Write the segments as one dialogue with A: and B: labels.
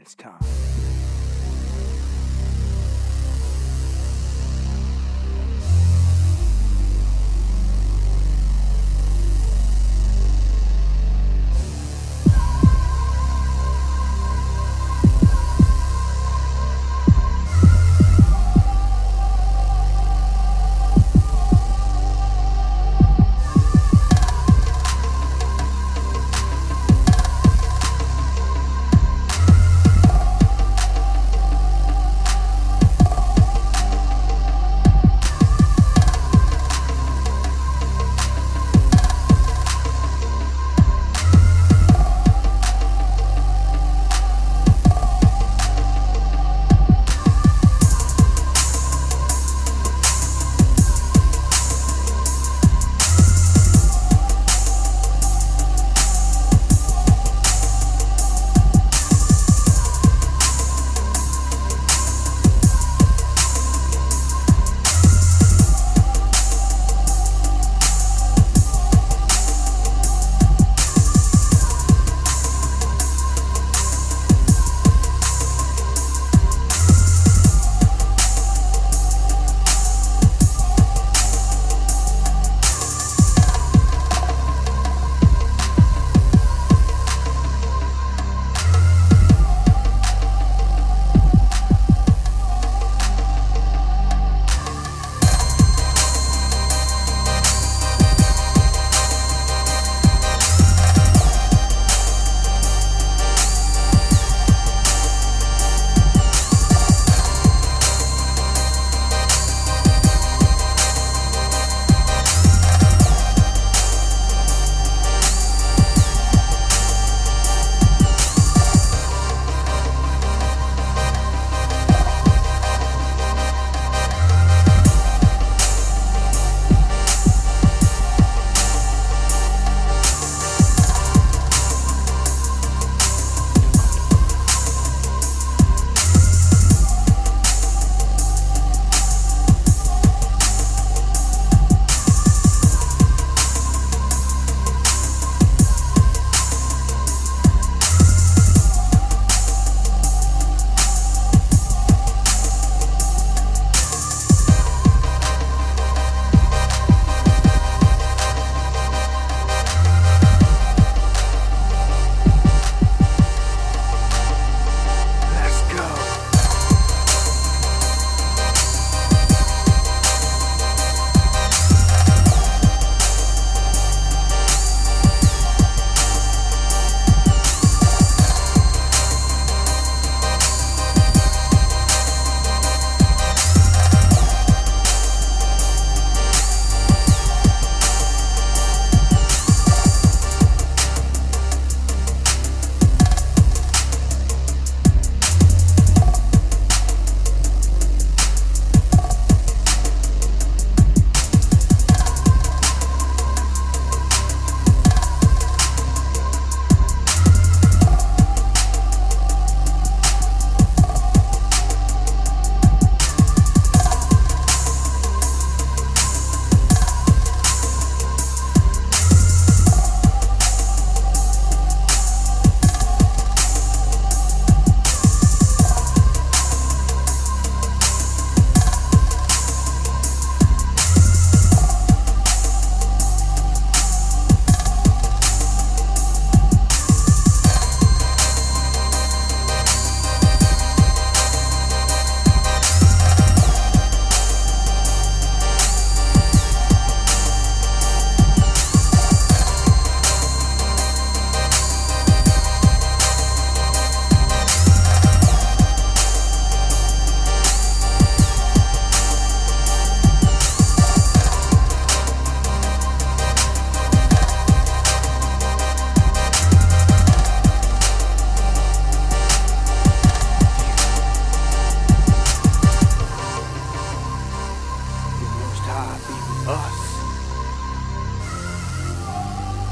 A: It's time.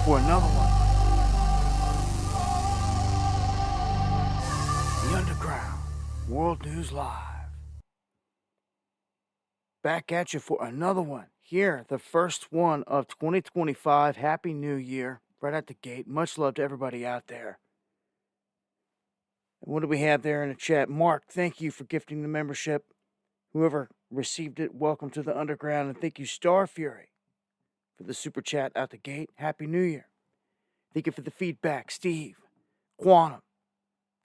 A: For another one. The Underground, World News Live. Back at you for another one. Here, the first one of 2025. Happy New Year. Right at the gate. Much love to everybody out there. And what do we have there in the chat? Mark, thank you for gifting the membership. Whoever received it, welcome to the underground. And thank you, Star Fury, for the super chat out the gate. Happy New Year. Thank you for the feedback, Steve, Quantum,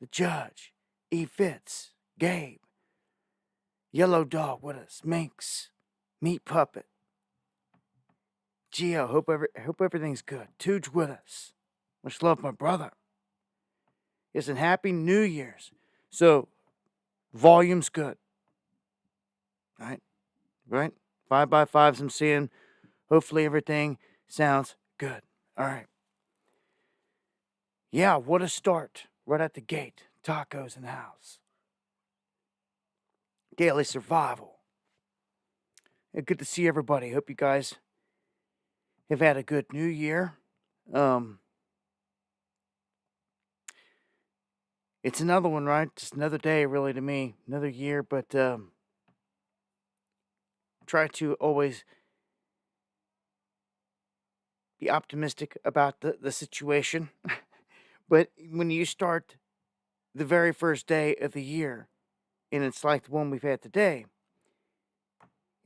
A: the Judge, E. Fitz, Gabe, Yellow Dog with us, Minx, Meat Puppet, Geo. Hope everything's good. Tooge with us. Much love, my brother. Yes, and Happy New Year's. So, volume's good. Right? 5x5s I'm seeing. Hopefully everything sounds good. All right. Yeah, what a start. Right at the gate. Tacos in the house. Daily survival. Good to see everybody. Hope you guys have had a good new year. It's another one, right? Just another day, really, to me. Another year, but try to always be optimistic about the situation. But when you start the very first day of the year, and it's like the one we've had today,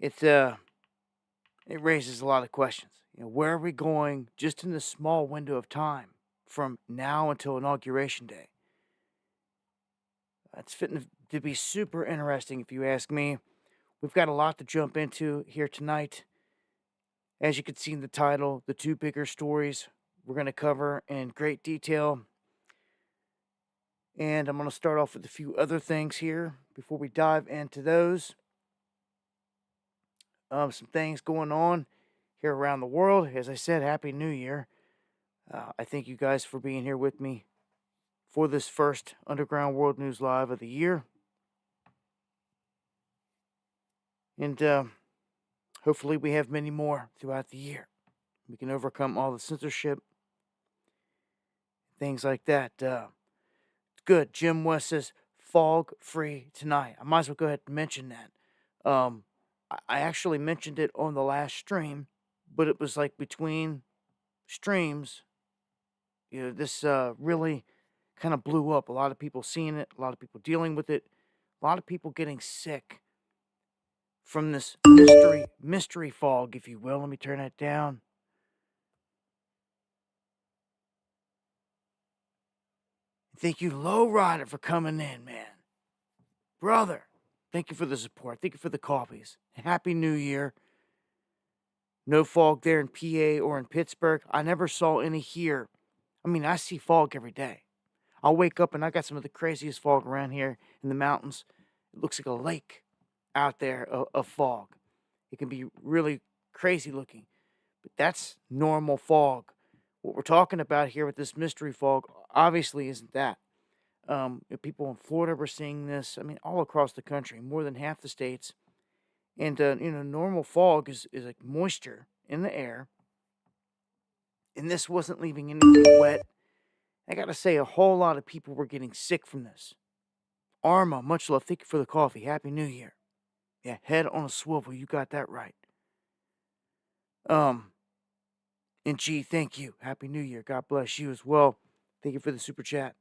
A: it raises a lot of questions. Where are we going just in this small window of time from now until Inauguration Day? It's fitting to be super interesting, if you ask me. We've got a lot to jump into here tonight. As you can see in the title, the two bigger stories we're going to cover in great detail. And I'm going to start off with a few other things here before we dive into those. Some things going on here around the world. As I said, Happy New Year. I thank you guys for being here with me for this first Underground World News Live of the year. And hopefully we have many more throughout the year. We can overcome all the censorship, things like that. It's good. Jim West says, fog free tonight. I might as well go ahead and mention that. I actually mentioned it on the last stream, but it was like between streams, this really kind of blew up. A lot of people seeing it, a lot of people dealing with it, a lot of people getting sick from this mystery fog, if you will. Let me turn that down. Thank you, Lowrider, for coming in, man. Brother, thank you for the support. Thank you for the coffees. Happy New Year. No fog there in PA or in Pittsburgh. I never saw any here. I mean, I see fog every day. I'll wake up and I got some of the craziest fog around here in the mountains. It looks like a lake out there of fog. It can be really crazy looking, but that's normal fog. What we're talking about here with this mystery fog obviously isn't that. People in Florida were seeing this. I mean, all across the country, more than half the states. And, normal fog is like moisture in the air. And this wasn't leaving anything wet. I got to say, a whole lot of people were getting sick from this. Arma, much love. Thank you for the coffee. Happy New Year. Yeah, head on a swivel. You got that right. And G, thank you. Happy New Year. God bless you as well. Thank you for the super chat.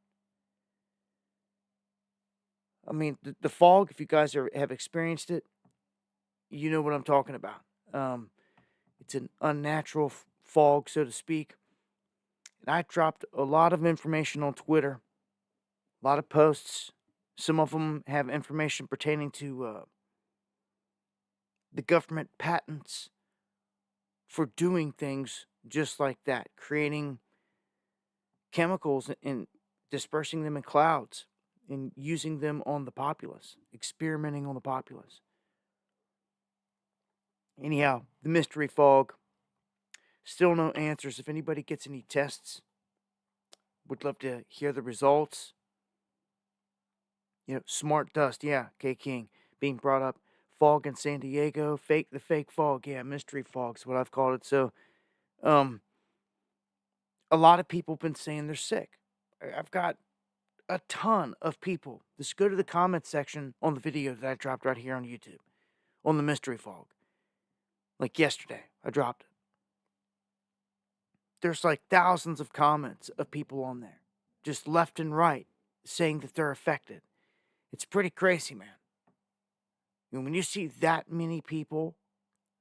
A: I mean, the fog, if you guys have experienced it, you know what I'm talking about. It's an unnatural fog, so to speak. And I dropped a lot of information on Twitter, a lot of posts. Some of them have information pertaining to the government patents for doing things just like that, creating chemicals and dispersing them in clouds and using them on the populace, experimenting on the populace. Anyhow, the mystery fog, still no answers. If anybody gets any tests, would love to hear the results. Smart dust, yeah, K King being brought up. Fog in San Diego, the fake fog, yeah, mystery fog's what I've called it. So, a lot of people have been saying they're sick. I've got a ton of people. Just go to the comment section on the video that I dropped right here on YouTube on the mystery fog. Like yesterday, I dropped it. There's like thousands of comments of people on there, just left and right, saying that they're affected. It's pretty crazy, man. And when you see that many people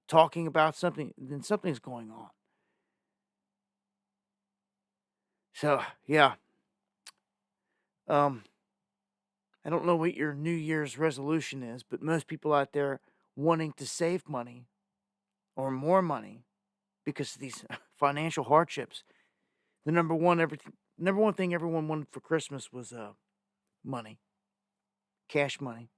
A: talking about something, then something's going on. So, yeah. I don't know what your New Year's resolution is, but most people out there wanting to save money or more money because of these financial hardships. The number one thing everyone wanted for Christmas was money, cash money.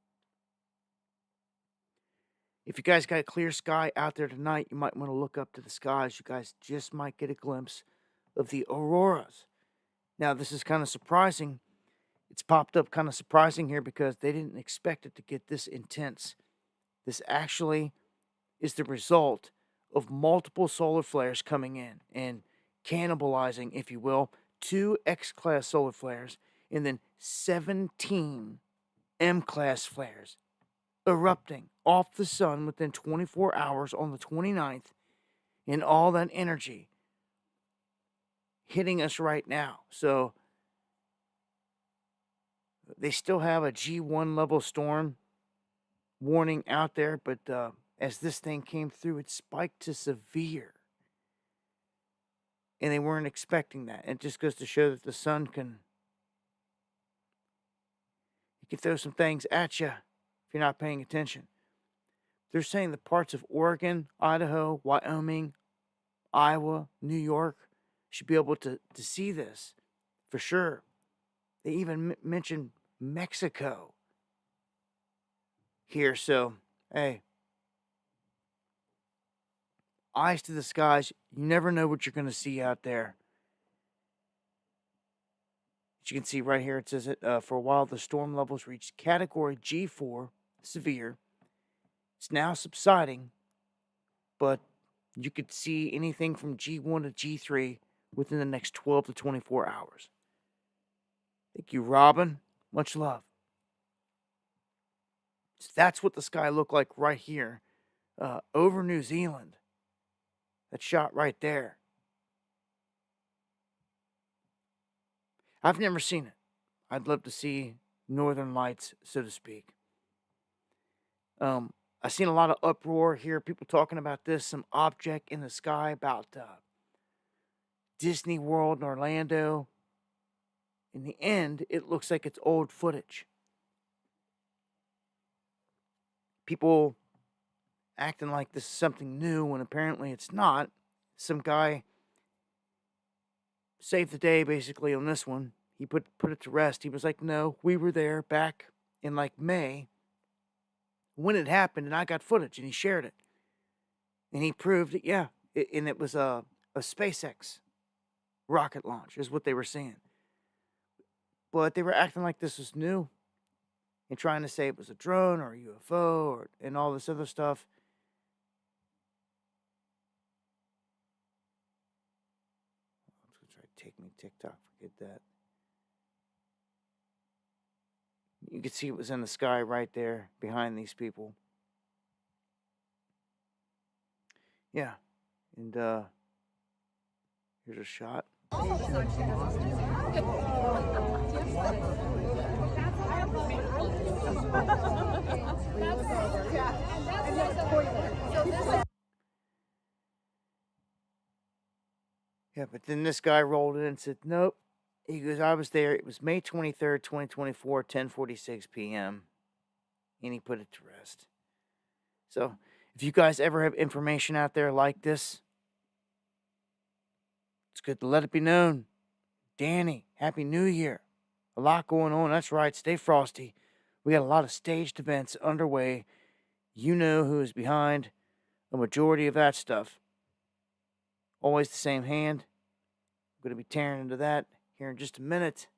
A: If you guys got a clear sky out there tonight, you might want to look up to the skies. You guys just might get a glimpse of the auroras. Now, this is kind of surprising. It's popped up kind of surprising here because they didn't expect it to get this intense. This actually is the result of multiple solar flares coming in and cannibalizing, if you will, 2 X-class solar flares and then 17 M-class flares erupting off the sun within 24 hours on the 29th, and all that energy hitting us right now. So they still have a G1 level storm warning out there, but as this thing came through, it spiked to severe. And they weren't expecting that. It just goes to show that the sun can throw some things at you if you're not paying attention. They're saying the parts of Oregon, Idaho, Wyoming, Iowa, New York should be able to see this for sure. They even mentioned Mexico here. So, hey, eyes to the skies. You never know what you're going to see out there. As you can see right here, it says that for a while the storm levels reached category G4, severe. It's now subsiding, but you could see anything from G1 to G3 within the next 12 to 24 hours. Thank you, Robin. Much love. So that's what the sky looked like right here over New Zealand. That shot right there. I've never seen it. I'd love to see Northern Lights, so to speak. I've seen a lot of uproar here, people talking about this, some object in the sky about Disney World in Orlando. In the end, it looks like it's old footage. People acting like this is something new when apparently it's not. Some guy saved the day basically on this one. He put it to rest. He was like, no, we were there back in like May when it happened, and I got footage, and he shared it. And he proved it, yeah. And it was a SpaceX rocket launch is what they were saying. But they were acting like this was new and trying to say it was a drone or a UFO and all this other stuff. Let's try to take me TikTok, forget that. You could see it was in the sky right there behind these people. Yeah. And here's a shot. Yeah, but then this guy rolled in and said, nope. He goes, I was there. It was May 23rd, 2024, 10:46 p.m. And he put it to rest. So, if you guys ever have information out there like this, it's good to let it be known. Danny, Happy New Year. A lot going on. That's right. Stay frosty. We got a lot of staged events underway. You know who is behind a majority of that stuff. Always the same hand. I'm going to be tearing into that here in just a minute.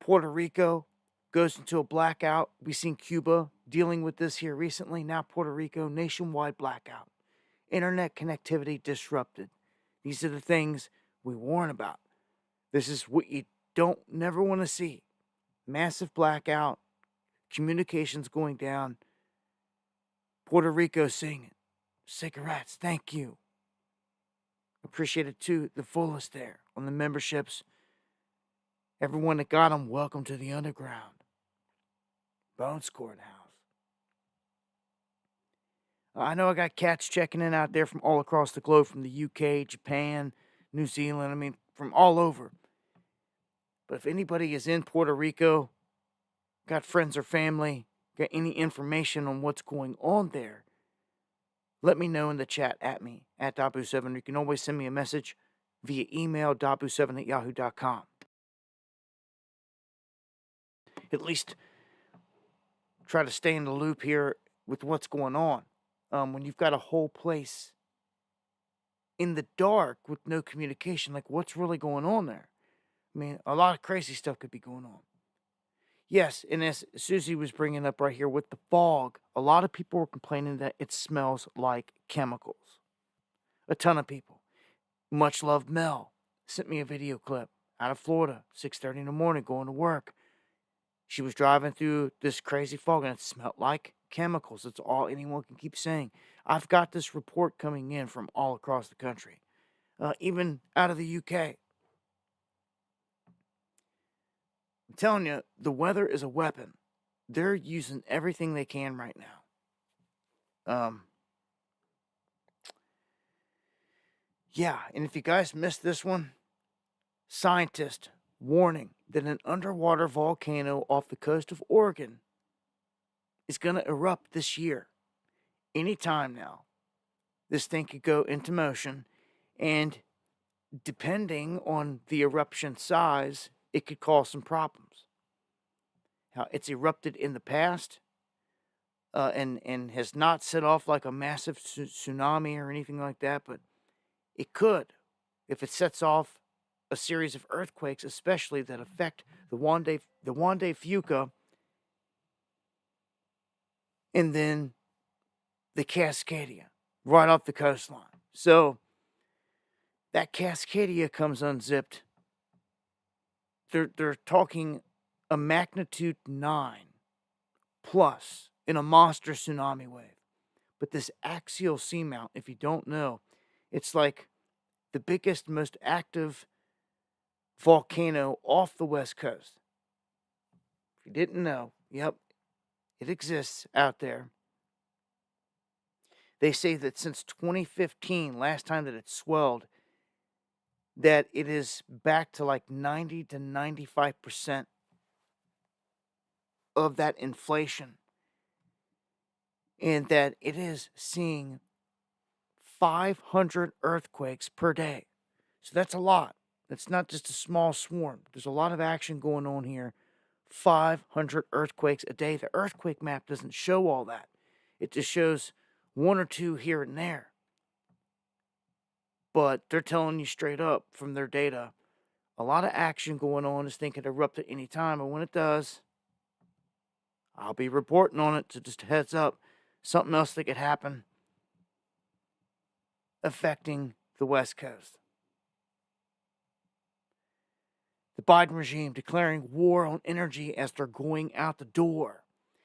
A: Puerto Rico goes into a blackout. We've seen Cuba dealing with this here recently. Now Puerto Rico, nationwide blackout. Internet connectivity disrupted. These are the things we warn about. This is what you don't never want to see. Massive blackout. Communications going down. Puerto Rico singing. Cigarettes, thank you. Appreciate it too, the fullest there on the memberships. Everyone that got them, welcome to the underground. Bones Courthouse. I know I got cats checking in out there from all across the globe, from the UK, Japan, New Zealand, I mean, from all over. But if anybody is in Puerto Rico, got friends or family, got any information on what's going on there, let me know in the chat at me, at Dabu7. You can always send me a message via email, dabu7@yahoo.com. At least try to stay in the loop here with what's going on. When you've got a whole place in the dark with no communication, like what's really going on there? I mean, a lot of crazy stuff could be going on. Yes, and as Susie was bringing up right here with the fog, a lot of people were complaining that it smells like chemicals. A ton of people. Much loved Mel sent me a video clip out of Florida, 6:30 in the morning, going to work. She was driving through this crazy fog, and it smelled like chemicals. That's all anyone can keep saying. I've got this report coming in from all across the country, even out of the UK. I'm telling you, the weather is a weapon. They're using everything they can right now. Yeah, and if you guys missed this one, scientists warning that an underwater volcano off the coast of Oregon is going to erupt this year. Anytime now. This thing could go into motion, and depending on the eruption size, it could cause some problems. Now, it's erupted in the past and has not set off like a massive tsunami or anything like that, but it could if it sets off a series of earthquakes, especially that affect the Juan de Fuca, and then the Cascadia right off the coastline. So that Cascadia comes unzipped. They're talking a magnitude 9 plus in a monster tsunami wave. But this axial seamount, if you don't know, it's like the biggest, most active volcano off the West Coast. If you didn't know, yep, it exists out there. They say that since 2015, last time that it swelled, that it is back to like 90 to 95% of that inflation. And that it is seeing 500 earthquakes per day. So that's a lot. That's not just a small swarm. There's a lot of action going on here. 500 earthquakes a day. The earthquake map doesn't show all that. It just shows one or two here and there. But they're telling you straight up from their data, a lot of action going on. This thing could erupt at any time. And when it does, I'll be reporting on it. So just a heads up. Something else that could happen affecting the West Coast. The Biden regime declaring war on energy as they're going out the door.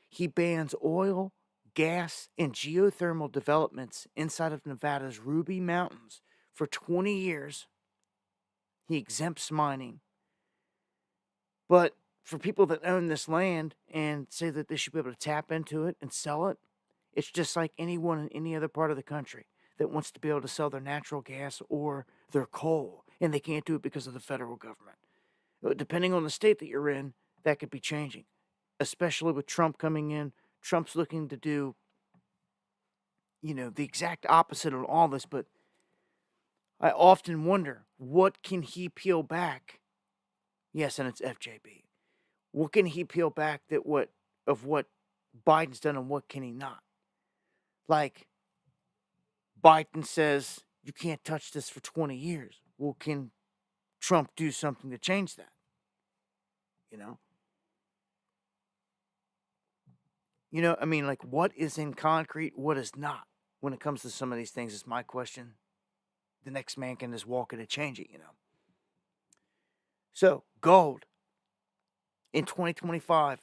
A: He bans oil, gas, and geothermal developments inside of Nevada's Ruby Mountains for 20 years. He exempts mining. But for people that own this land and say that they should be able to tap into it and sell it, it's just like anyone in any other part of the country that wants to be able to sell their natural gas or their coal, and they can't do it because of the federal government. Depending on the state that you're in, that could be changing, especially with Trump coming in. Trump's looking to do, the exact opposite of all this, but I often wonder, what can he peel back? Yes, and it's FJB. What can he peel back of what Biden's done, and what can he not? Like, Biden says you can't touch this for 20 years. Well, can Trump do something to change that? I mean, like, what is in concrete, what is not when it comes to some of these things is my question. The next man can just walk it and change it, So, gold in 2025.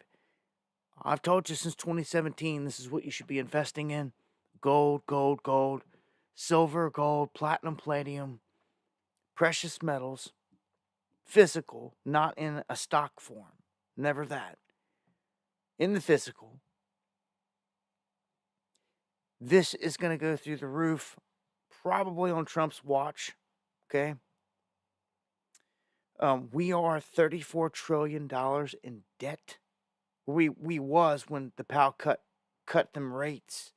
A: I've told you since 2017, this is what you should be investing in. Gold, gold, gold, silver, gold, platinum, palladium, precious metals. physical, not in a stock form. Never that. In the physical, this is going to go through the roof, probably on Trump's watch. Okay. We are $34 trillion in debt. We was when the Powell cut them rates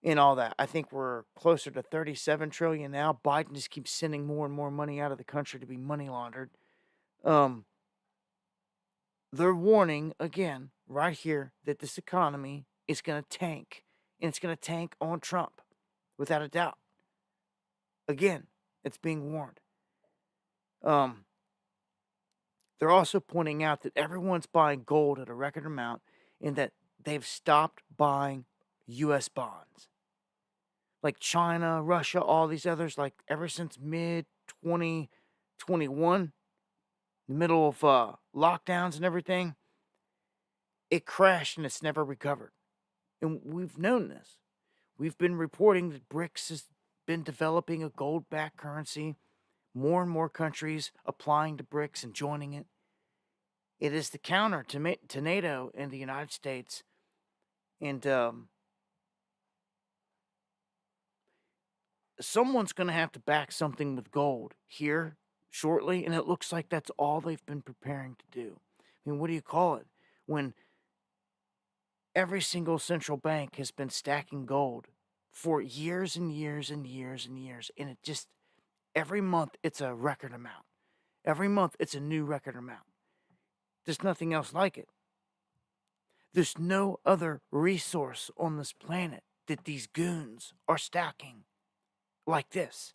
A: and all that. I think we're closer to 37 trillion now. Biden just keeps sending more and more money out of the country to be money laundered. They're warning again right here that this economy is going to tank, and it's going to tank on Trump without a doubt. Again, it's being warned. They're also pointing out that everyone's buying gold at a record amount and that they've stopped buying U.S. bonds. Like China, Russia, all these others, like ever since mid-2021, the middle of lockdowns and everything, it crashed and it's never recovered. And we've known this. We've been reporting that BRICS has been developing a gold-backed currency. More and more countries applying to BRICS and joining it. It is the counter to NATO and the United States. And someone's going to have to back something with gold here shortly, and it looks like that's all they've been preparing to do. I mean, what do you call it? When every single central bank has been stacking gold for years and years and years and years, and it just, every month it's a record amount. Every month it's a new record amount. There's nothing else like it. There's no other resource on this planet that these goons are stacking like this.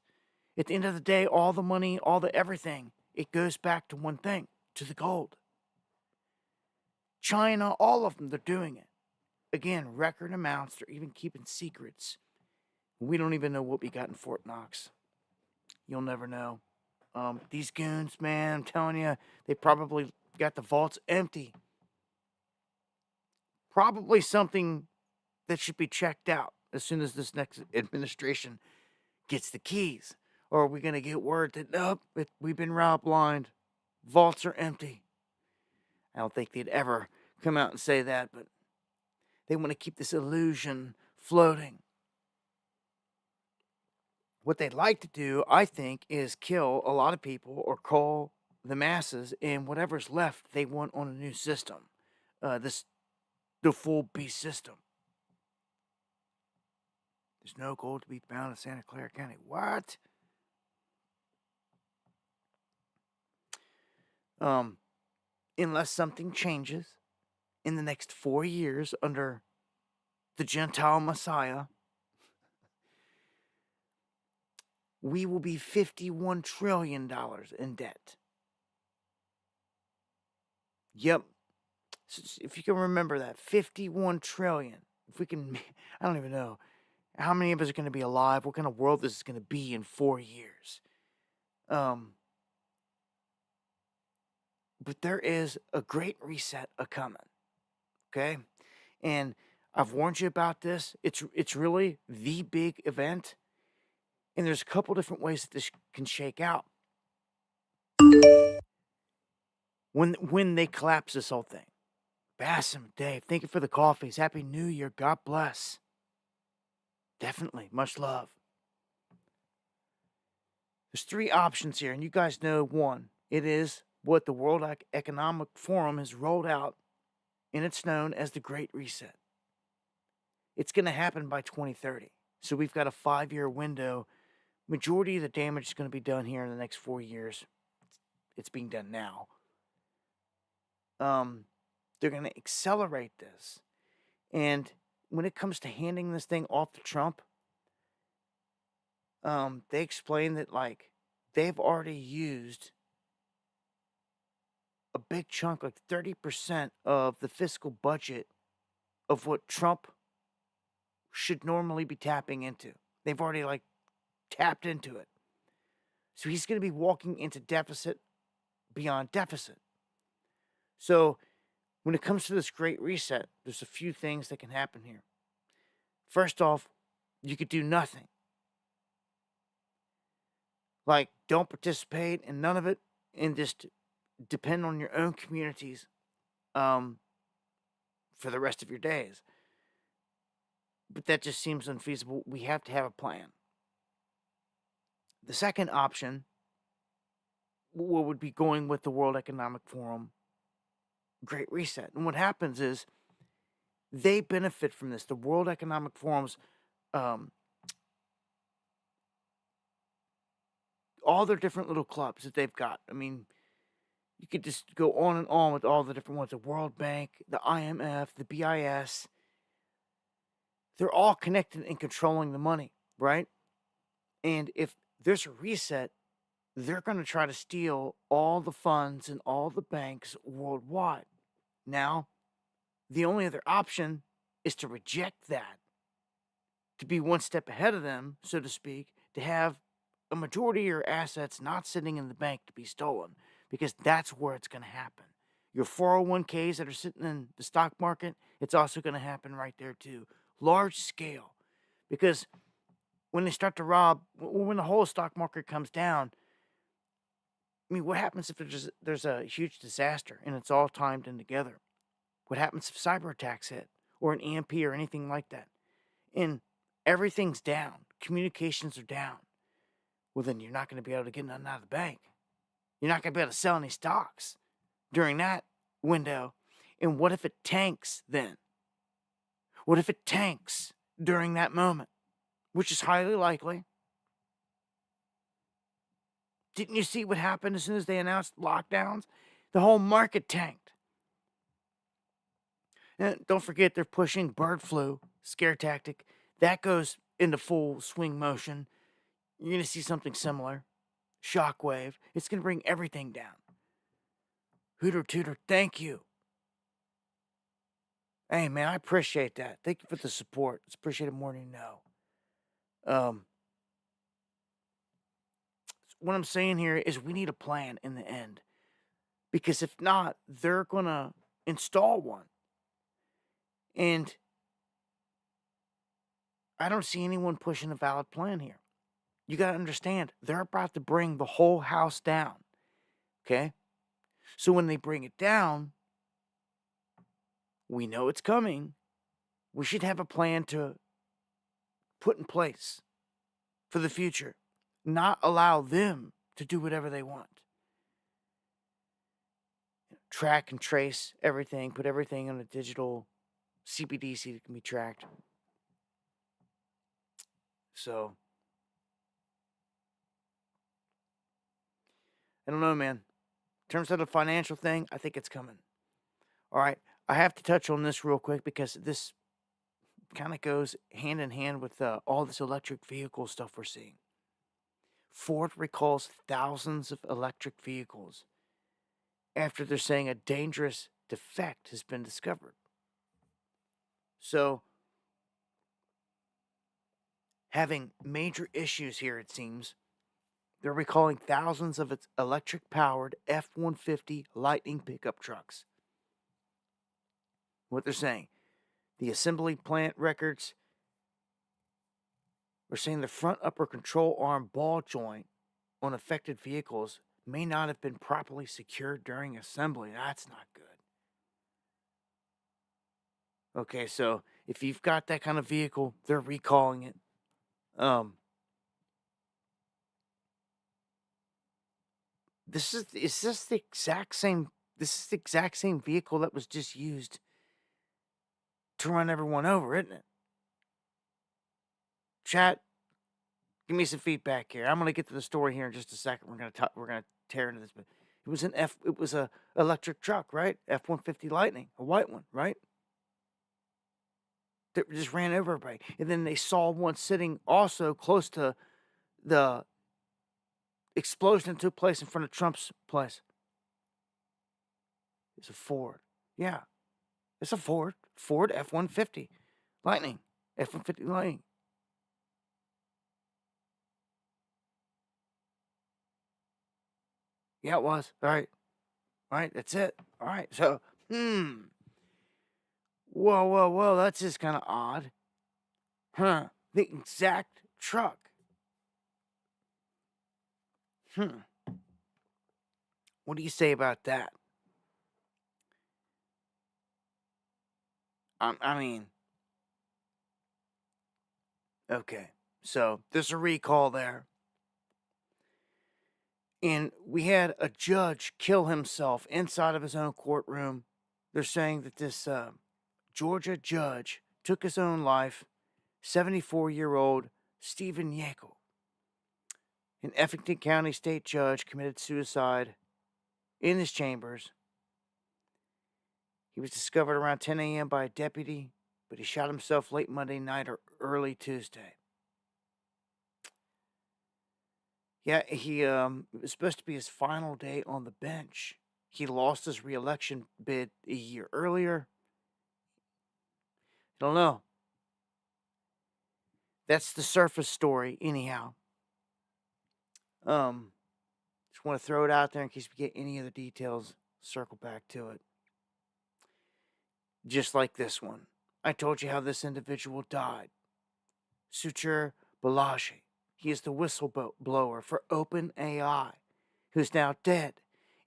A: At the end of the day, all the money, all the everything, it goes back to one thing, to the gold. China, all of them, they're doing it. Again, record amounts. They're even keeping secrets. We don't even know what we got in Fort Knox. You'll never know. These goons, man, I'm telling you, they probably got the vaults empty. Probably something that should be checked out as soon as this next administration gets the keys. Or are we going to get word that, nope, we've been robbed blind. Vaults are empty. I don't think they'd ever come out and say that, but they want to keep this illusion floating. What they'd like to do, I think, is kill a lot of people or call the masses, and whatever's left, they want on a new system. The full beast system. There's no gold to be found in Santa Clara County. What? Unless something changes in the next 4 years under the Gentile Messiah, we will be $51 trillion in debt. Yep. If you can remember that, 51 trillion. If we can, I don't even know how many of us are going to be alive, what kind of world this is going to be in 4 years. But there is a great reset a-coming, okay? And I've warned you about this. It's really the big event, and there's a couple different ways that this can shake out. When they collapse this whole thing. Bassam, Dave, thank you for the coffees. Happy New Year. God bless. Definitely. Much love. There's 3 options here, and you guys know one. It is what the World Economic Forum has rolled out, and it's known as the Great Reset. It's going to happen by 2030. So we've got a 5-year window. Majority of the damage is going to be done here in the next 4 years. It's being done now. They're going to accelerate this. And when it comes to handing this thing off to Trump, they explain that, like, they've already used a big chunk, like 30% of the fiscal budget of what Trump should normally be tapping into. They've already, like, tapped into it. So he's going to be walking into deficit beyond deficit. So when it comes to this great reset, there's a few things that can happen here. First off, you could do nothing. Like, don't participate in none of it. and just depend on your own communities for the rest of your days. But that just seems unfeasible. We have to have a plan. The second option would be going with the World Economic Forum Great Reset. And what happens is they benefit from this. The World Economic Forum's all their different little clubs that they've got. I mean, you could just go on and on with all the different ones. The World Bank, the IMF, the BIS. They're all connected and controlling the money, right? And if there's a reset, they're going to try to steal all the funds and all the banks worldwide. Now, the only other option is to reject that, to be one step ahead of them, so to speak, to have a majority of your assets not sitting in the bank to be stolen, because that's where it's going to happen. Your 401ks that are sitting in the stock market, it's also going to happen right there too. Large scale. Because when they start to rob, when the whole stock market comes down, I mean, what happens if there's a huge disaster and it's all timed in together? What happens if cyber attacks hit or an EMP or anything like that? And everything's down. Communications are down. Well, then you're not going to be able to get nothing out of the bank. You're not going to be able to sell any stocks during that window. And what if it tanks then? What if it tanks during that moment? Which is highly likely. Didn't you see what happened as soon as they announced lockdowns? The whole market tanked. And don't forget, they're pushing bird flu, scare tactic. That goes into full swing motion. You're going to see something similar. Shockwave. It's going to bring everything down. Hooter Tooter, thank you. Hey, man, I appreciate that. Thank you for the support. It's appreciated more than you know. What I'm saying here is we need a plan in the end. Because if not, they're going to install one. And I don't see anyone pushing a valid plan here. You got to understand, they're about to bring the whole house down. Okay? So when they bring it down, we know it's coming. We should have a plan to put in place for the future. Not allow them to do whatever they want. Track and trace everything. Put everything on a digital CBDC that can be tracked. So, I don't know, man. In terms of the financial thing, I think it's coming. All right. I have to touch on this real quick because this kind of goes hand in hand with all this electric vehicle stuff we're seeing. Ford recalls thousands of electric vehicles after they're saying a dangerous defect has been discovered. So, having major issues here, it seems. They're recalling thousands of its electric-powered F-150 Lightning pickup trucks. What they're saying, the assembly plant records are saying the front upper control arm ball joint on affected vehicles may not have been properly secured during assembly. That's not good. Okay, so if you've got that kind of vehicle, they're recalling it. This is the exact same vehicle that was just used to run everyone over, isn't it? Chat, give me some feedback here. I'm gonna get to the story here in just a second. We're gonna tear into this, but it was a electric truck, right? F-150 Lightning, a white one, right? That just ran over everybody, and then they saw one sitting also close to the explosion that took place in front of Trump's place. It's a Ford. Yeah, it's a Ford. Ford F-150 Lightning. F-150 Lightning. Yeah, it was. All right. All right, that's it. All right, so, Whoa, that's just kind of odd. Huh. The exact truck. What do you say about that? I mean, okay. So there's a recall there. And we had a judge kill himself inside of his own courtroom. They're saying that this Georgia judge took his own life. 74-year-old Stephen Yackel, an Effingham County state judge, committed suicide in his chambers. He was discovered around 10 a.m. by a deputy, but he shot himself late Monday night or early Tuesday. Yeah, it was supposed to be his final day on the bench. He lost his re-election bid a year earlier. I don't know. That's the surface story, anyhow. Just want to throw it out there in case we get any other details. Circle back to it. Just like this one. I told you how this individual died. Suchir Balaji. He is the whistleblower for OpenAI, who's now dead.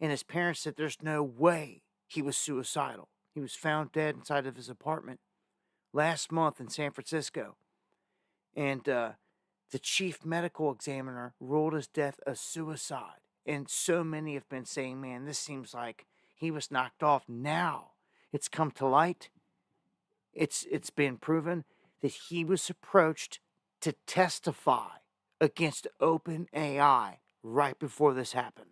A: And his parents said there's no way he was suicidal. He was found dead inside of his apartment last month in San Francisco. And the chief medical examiner ruled his death a suicide. And so many have been saying, man, this seems like he was knocked off. Now it's come to light. It's been proven that he was approached to testify against OpenAI right before this happened.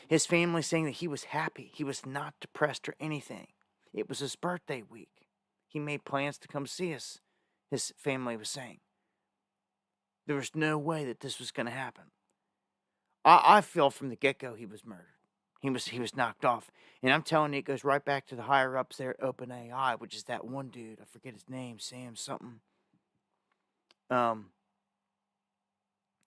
A: His family saying that he was happy. He was not depressed or anything. It was his birthday week. He made plans to come see us, his family was saying. There was no way that this was going to happen. I feel from the get-go he was murdered. He was knocked off. And I'm telling you, it goes right back to the higher-ups there at OpenAI, which is that one dude. I forget his name, Sam something.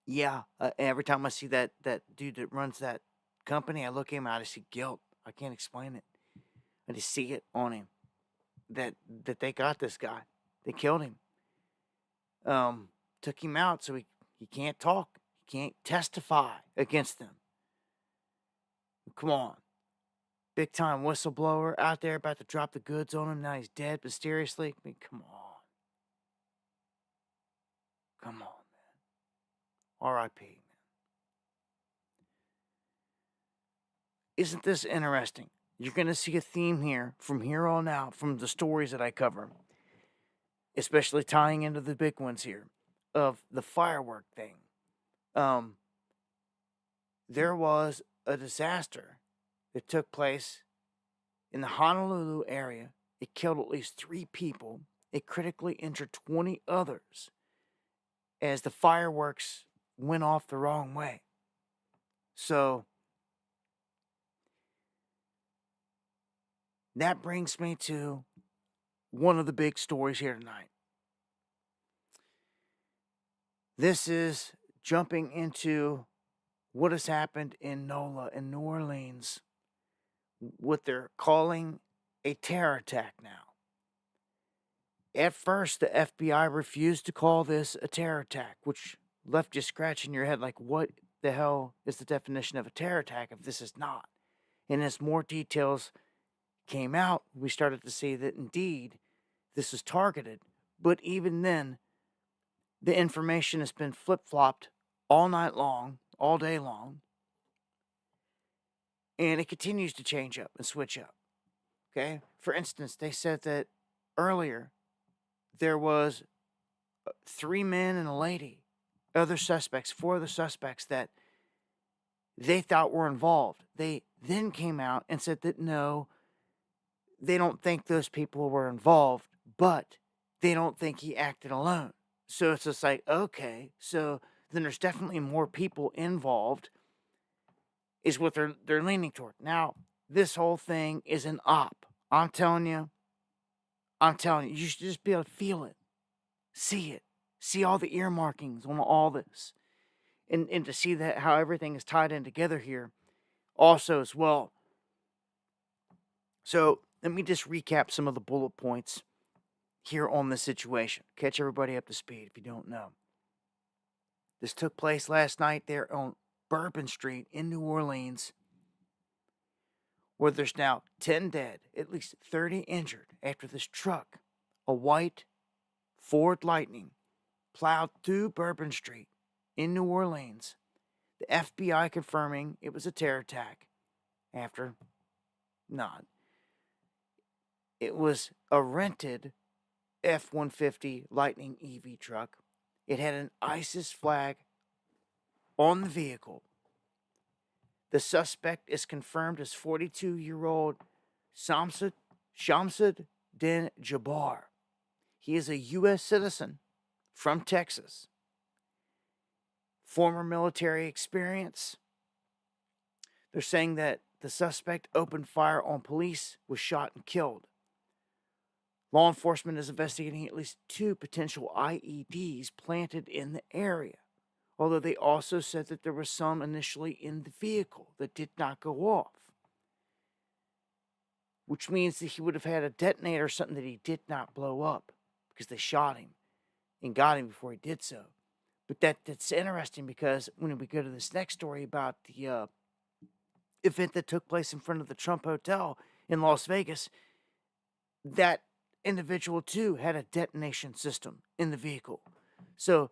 A: Yeah, every time I see that dude that runs that company, I look at him, I just see guilt. I can't explain it. I just see it on him. That they got this guy. They killed him. Took him out so he can't talk. He can't testify against them. Come on. Big time whistleblower out there about to drop the goods on him. Now he's dead mysteriously. I mean, come on. Come on, man. R.I.P., man. Isn't this interesting? You're going to see a theme here from here on out from the stories that I cover, especially tying into the big ones here, of the firework thing. There was a disaster that took place in the Honolulu area. It killed at least 3 people. It critically injured 20 others as the fireworks went off the wrong way. So that brings me to one of the big stories here tonight. This is jumping into what has happened in Nola in New Orleans, what they're calling a terror attack now. At first, the FBI refused to call this a terror attack, which left you scratching your head like, what the hell is the definition of a terror attack if this is not? And as more details came out, we started to see that indeed this is targeted. But even then, the information has been flip-flopped all night long, all day long, and it continues to change up and switch up. Okay? For instance, they said that earlier there was 3 men and a lady, other suspects, 4 other suspects that they thought were involved. They then came out and said that no, they don't think those people were involved, but they don't think he acted alone. So it's just like, okay, so then there's definitely more people involved, is what they're leaning toward. Now, this whole thing is an op. I'm telling you, you should just be able to feel it, see it, see all the earmarkings on all this, and to see that how everything is tied in together here also as well. So let me just recap some of the bullet points here on this situation. Catch everybody up to speed if you don't know. This took place last night there on Bourbon Street in New Orleans, where there's now 10 dead, at least 30 injured after this truck, a white Ford Lightning, plowed through Bourbon Street in New Orleans. The FBI confirming it was a terror attack after not. It was a rented F-150 Lightning EV truck. It had an ISIS flag on the vehicle. The suspect is confirmed as 42-year-old Shamsud Din Jabbar. He is a U.S. citizen from Texas. Former military experience. They're saying that the suspect opened fire on police, was shot and killed. Law enforcement is investigating at least 2 potential IEDs planted in the area, although they also said that there were some initially in the vehicle that did not go off, which means that he would have had a detonator or something that he did not blow up because they shot him and got him before he did so. But that's interesting because when we go to this next story about the event that took place in front of the Trump Hotel in Las Vegas, that individual too had a detonation system in the vehicle. So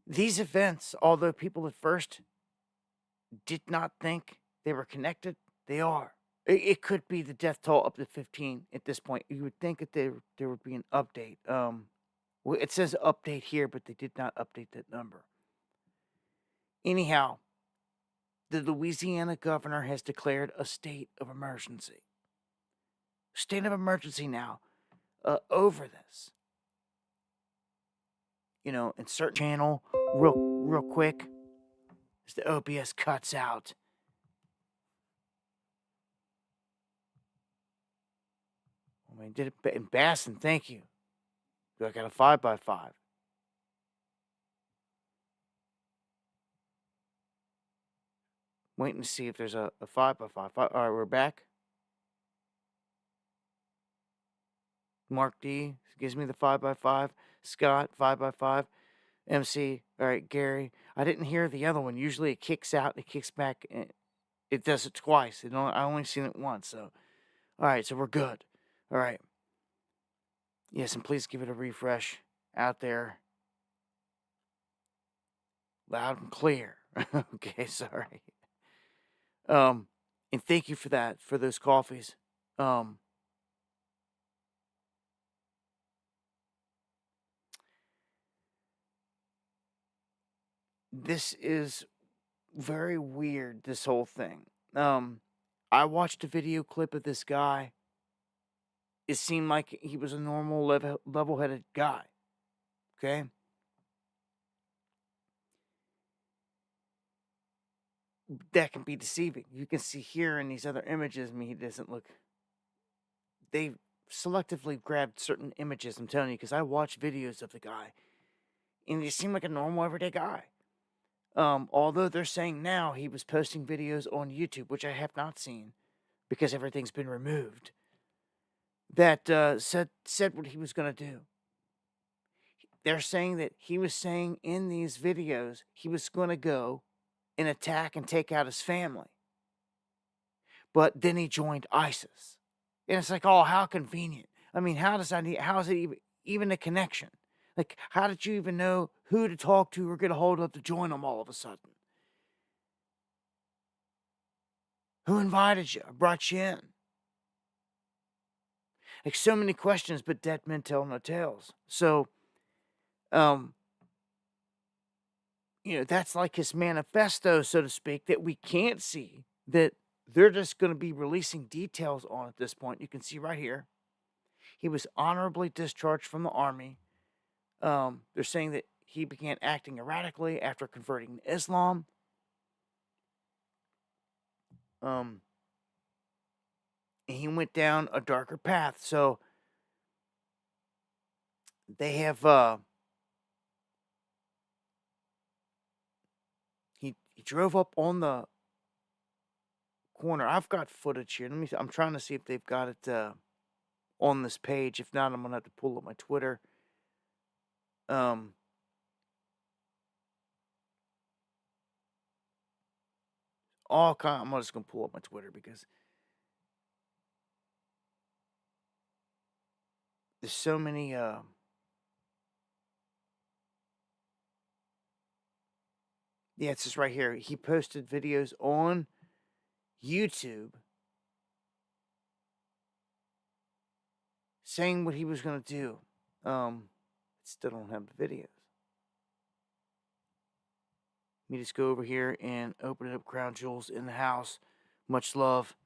A: these events, although people at first did not think they were connected, they are. It could be the death toll up to 15 at this point. You would think that there would be an update. Well, it says update here, but they did not update that number. Anyhow, the Louisiana governor has declared a state of emergency. State of emergency now over this. You know, insert channel real quick as the OBS cuts out. I mean, did it in Bassin, thank you. I got a 5x5. Waiting to see if there's a 5x5. All right, we're back. Mark D gives me the 5x5. Scott, 5x5. MC, all right, Gary. I didn't hear the other one. Usually it kicks out and it kicks back. It does it twice. I only seen it once. So, all right, so we're good. All right. Yes, and please give it a refresh out there. Loud and clear. Okay, sorry. And thank you for that, for those coffees. This is very weird, this whole thing. I watched a video clip of this guy. It seemed like he was a normal, level-headed guy. Okay? That can be deceiving. You can see here in these other images, he doesn't look... They selectively grabbed certain images, I'm telling you, because I watched videos of the guy, and he seemed like a normal, everyday guy. Although they're saying now he was posting videos on YouTube, which I have not seen, because everything's been removed, that said what he was going to do. They're saying that he was saying in these videos he was going to go and attack and take out his family. But then he joined ISIS. And it's like, oh, how convenient. I mean, how is it even a connection? Like, how did you even know who to talk to or get a hold of to join them all of a sudden? Who invited you or brought you in? Like, so many questions, but dead men tell no tales. So, that's like his manifesto, so to speak, that we can't see, that they're just going to be releasing details on at this point. You can see right here. He was honorably discharged from the Army. They're saying that he began acting erratically after converting to Islam. And he went down a darker path. So they have he drove up on the corner. I've got footage here. I'm trying to see if they've got it on this page. If not, I'm gonna have to pull up my Twitter. all kind. I'm just gonna pull up my Twitter because there's so many. Yeah, it's just right here. He posted videos on YouTube saying what he was gonna do. Still don't have the videos. Let me just go over here and open it up. Crown Jewels in the house. Much love.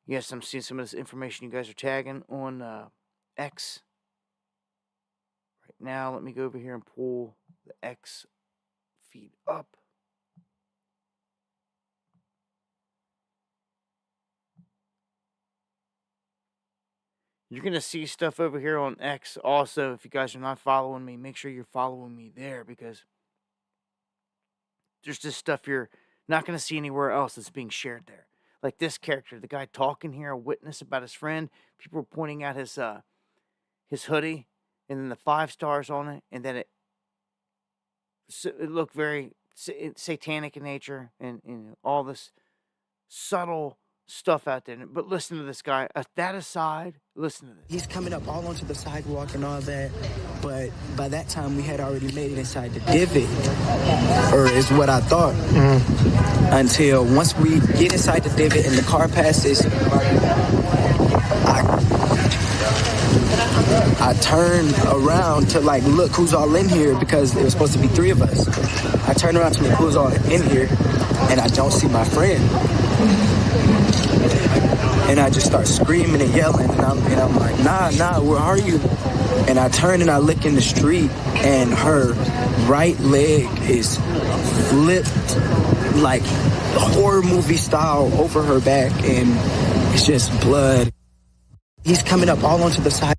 A: Yes, I'm seeing some of this information you guys are tagging on X. Right now, let me go over here and pull the X feed up. You're going to see stuff over here on X also. If you guys are not following me, make sure you're following me there because there's just stuff you're not going to see anywhere else that's being shared there. Like this character, the guy talking here, a witness about his friend. People were pointing out his hoodie and then the 5 stars on it. And then it looked very satanic in nature and all this subtle stuff out there. But listen to this guy. That aside, listen to this.
B: He's coming up all onto the sidewalk and all that, but by that time we had already made it inside the divot, or is what I thought. Until once we get inside the divot and the car passes, I turn around to like look who's all in here because it was supposed to be 3 of us. I turn around to look who's all in here, and I don't see my friend. And I just start screaming and yelling, and I'm like, nah, where are you? And I turn and I look in the street, and her right leg is flipped like horror movie style over her back, and it's just blood. He's coming up all onto the side.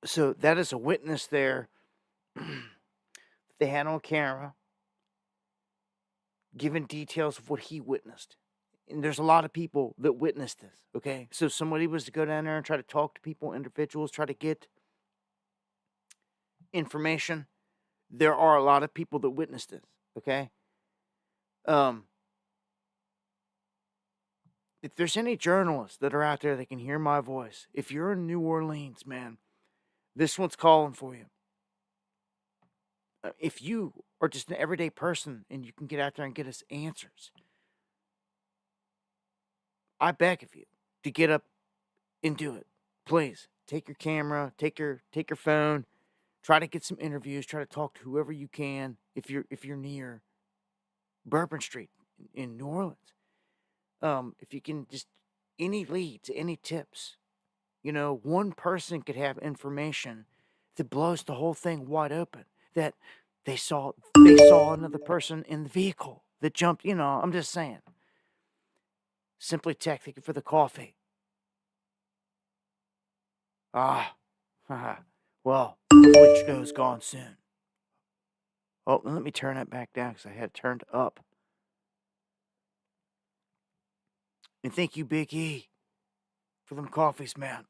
A: So that is a witness there. They had on camera giving details of what he witnessed. And there's a lot of people that witnessed this, okay? So somebody was to go down there and try to talk to people, individuals, try to get information. There are a lot of people that witnessed this, okay? If there's any journalists that are out there that can hear my voice, if you're in New Orleans, man, this one's calling for you. If you are just an everyday person and you can get out there and get us answers, I beg of you to get up and do it. Please take your camera, take your phone, try to get some interviews, try to talk to whoever you can if you're near Bourbon Street in New Orleans. If you can just any leads, any tips, one person could have information that blows the whole thing wide open. That they saw another person in the vehicle that jumped. I'm just saying. Simply Tech, thank you for the coffee. Well, hopefully Joe's gone soon. Oh, let me turn that back down because I had it turned up. And thank you, Big E, for them coffees, man.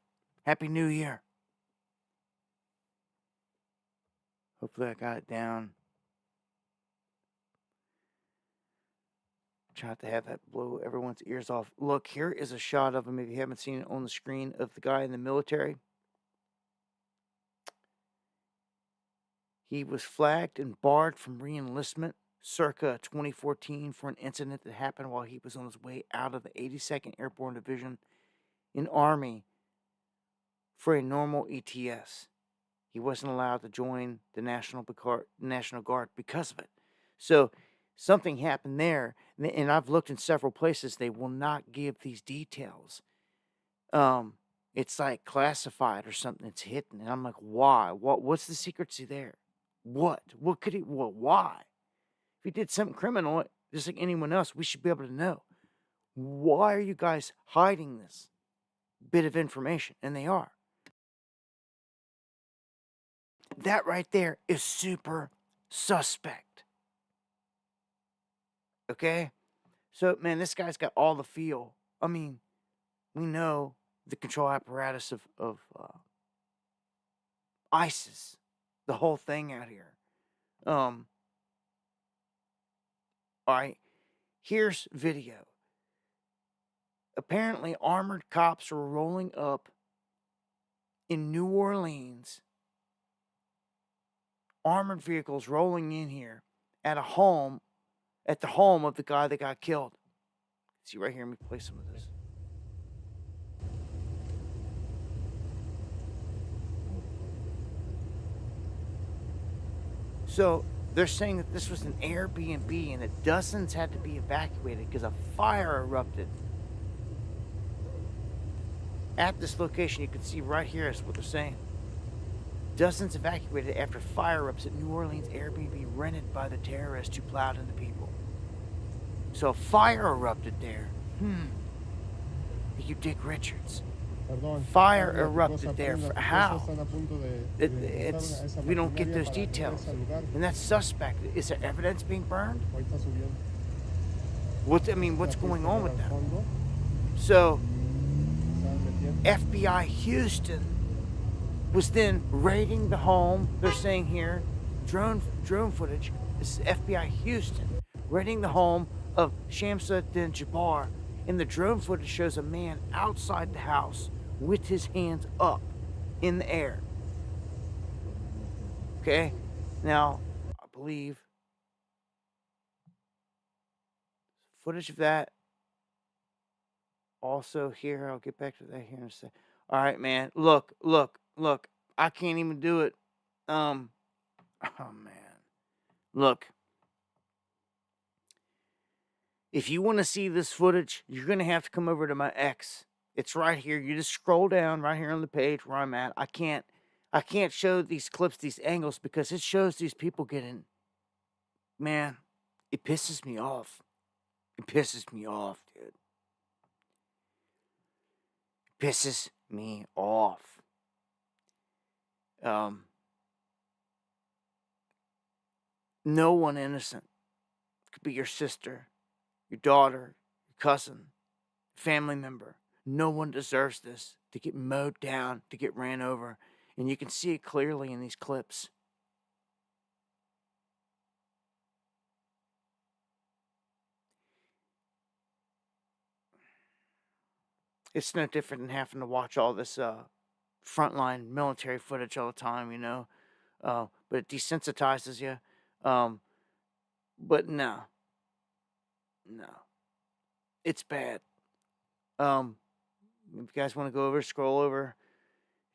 A: Happy New Year. Hopefully I got it down. Try to have that blow everyone's ears off. Look, here is a shot of him, if you haven't seen it on the screen, of the guy in the military. He was flagged and barred from re-enlistment circa 2014 for an incident that happened while he was on his way out of the 82nd Airborne Division in Army for a normal ETS. He wasn't allowed to join the National Guard because of it. So something happened there, and I've looked in several places. They will not give these details. It's like classified or something. It's hidden, and I'm like, why? What's the secrecy there? What could he? Why? If he did something criminal, just like anyone else, we should be able to know. Why are you guys hiding this bit of information? And they are. That right there is super suspect. Okay? So, man, this guy's got all the feel. I mean, we know the control apparatus of ISIS, the whole thing out here. All right, here's video. Apparently, armored cops were rolling up in New Orleans. Armored vehicles rolling in here at the home of the guy that got killed. See right here, let me play some of this. So they're saying that this was an Airbnb and that dozens had to be evacuated because a fire erupted. At this location, you can see right here is what they're saying. Dozens evacuated after fire erupts at New Orleans Airbnb rented by the terrorists who plowed into people. So a fire erupted there. Thank you, Dick Richards. Fire erupted there. How? We don't get those details. And that's suspect. Is there evidence being burned? What's going on with that? So, FBI Houston was then raiding the home. They're saying here, drone footage. This is FBI Houston raiding the home of Shamsa bin Jabbar. And the drone footage shows a man outside the house with his hands up in the air. Okay? Now, I believe footage of that. Also here, I'll get back to that here in a sec. All right, man. Look. I can't even do it. Oh, man. Look. If you want to see this footage, you're going to have to come over to my X. It's right here. You just scroll down right here on the page where I'm at. I can't show these clips, these angles, because it shows these people getting... Man, it pisses me off. It pisses me off, dude. It pisses me off. No one innocent. It could be your sister, your daughter, your cousin, family member. No one deserves this, to get mowed down, to get ran over. And you can see it clearly in these clips. It's no different than having to watch all this frontline military footage all the time, you know. But it desensitizes you. But no. It's bad. If you guys want to go over, scroll over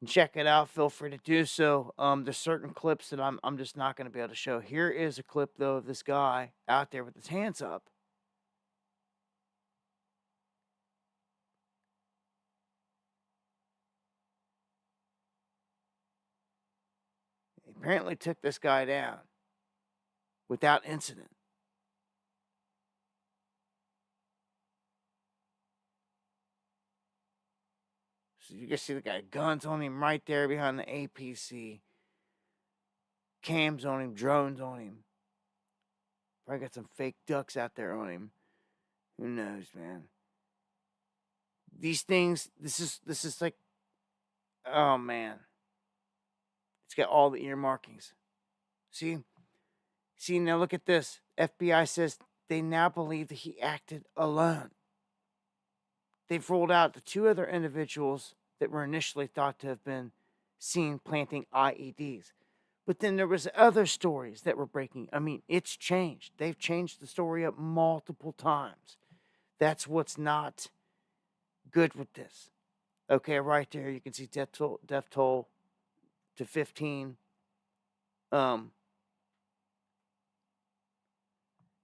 A: and check it out, feel free to do so. There's certain clips that I'm just not going to be able to show. Here is a clip, though, of this guy out there with his hands up. He apparently took this guy down without incident. So you can see the guy, guns on him right there behind the APC. Cams on him, drones on him. Probably got some fake ducks out there on him. Who knows, man? These things, this is like, oh man. It's got all the ear markings. See, now look at this. FBI says they now believe that he acted alone. They've ruled out the two other individuals that were initially thought to have been seen planting IEDs. But then there was other stories that were breaking. I mean, it's changed. They've changed the story up multiple times. That's what's not good with this. Okay, right there you can see death toll to 15.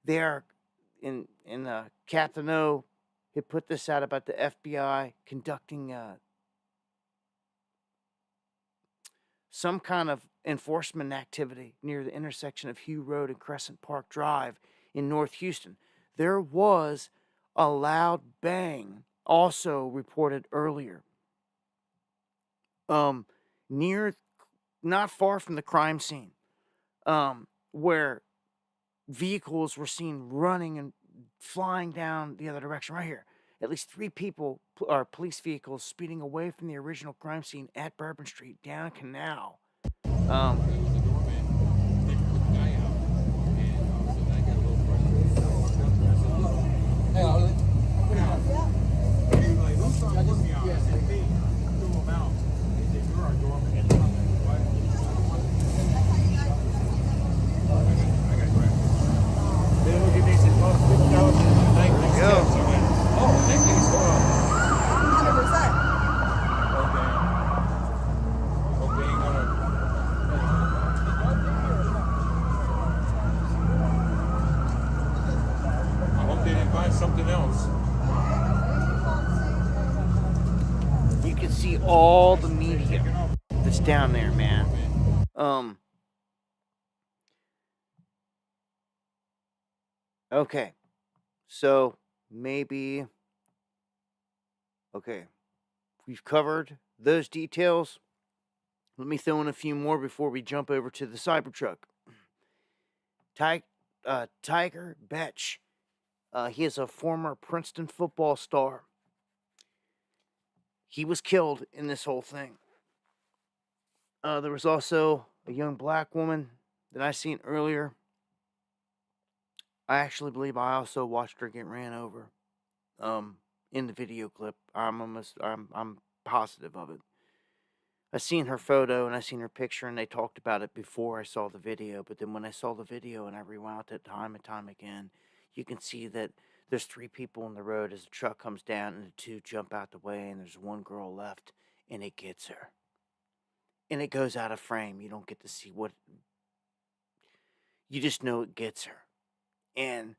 A: They are in Catano. He put this out about the FBI conducting some kind of enforcement activity near the intersection of Hugh Road and Crescent Park Drive in North Houston. There was a loud bang also reported earlier. Not far from the crime scene, where vehicles were seen running and flying down the other direction. Right here, at least 3 people or police vehicles speeding away from the original crime scene at Bourbon Street down Canal.
C: something else.
A: You can see all the media that's down there, man. Okay. So maybe okay. We've covered those details. Let me throw in a few more before we jump over to the Cybertruck. Tiger Betch. He is a former Princeton football star. He was killed in this whole thing. There was also a young black woman that I seen earlier. I actually believe I also watched her get ran over. In the video clip, I'm positive of it. I seen her photo and I seen her picture, and they talked about it before I saw the video. But then when I saw the video and I rewound it time and time again, you can see that there's 3 people in the road as the truck comes down, and the 2 jump out the way, and there's 1 girl left, and it gets her. And it goes out of frame. You don't get to see what. You just know it gets her. And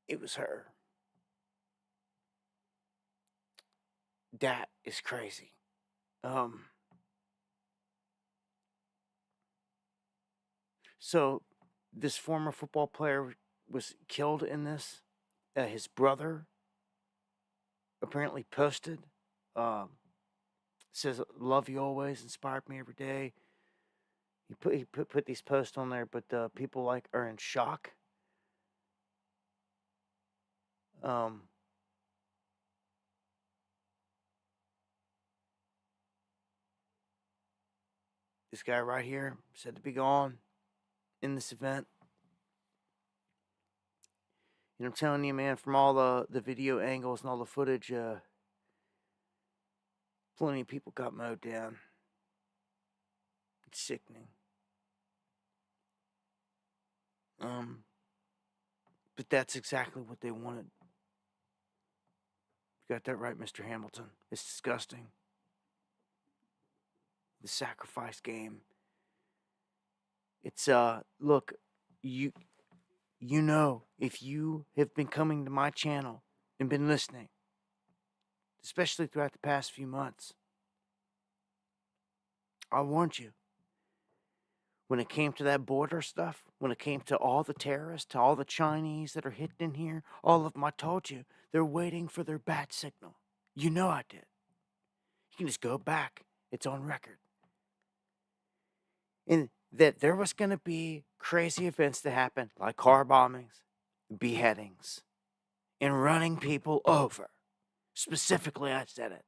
A: it was her. That is crazy. So this former football player was killed in this. His brother apparently posted, says, "Love you always, inspired me every day." He put these posts on there, but people are in shock. This guy right here said to be gone in this event. And I'm telling you, man, from all the video angles and all the footage, plenty of people got mowed down. It's sickening. But that's exactly what they wanted. You got that right, Mr. Hamilton. It's disgusting. The sacrifice game. It's look, you know, if you have been coming to my channel and been listening, especially throughout the past few months, I warned you. When it came to that border stuff, when it came to all the terrorists, to all the Chinese that are hidden in here, all of them, I told you, they're waiting for their bat signal. You know I did. You can just go back. It's on record. And that there was going to be crazy events that happen, like car bombings, beheadings, and running people over. Specifically, I said it.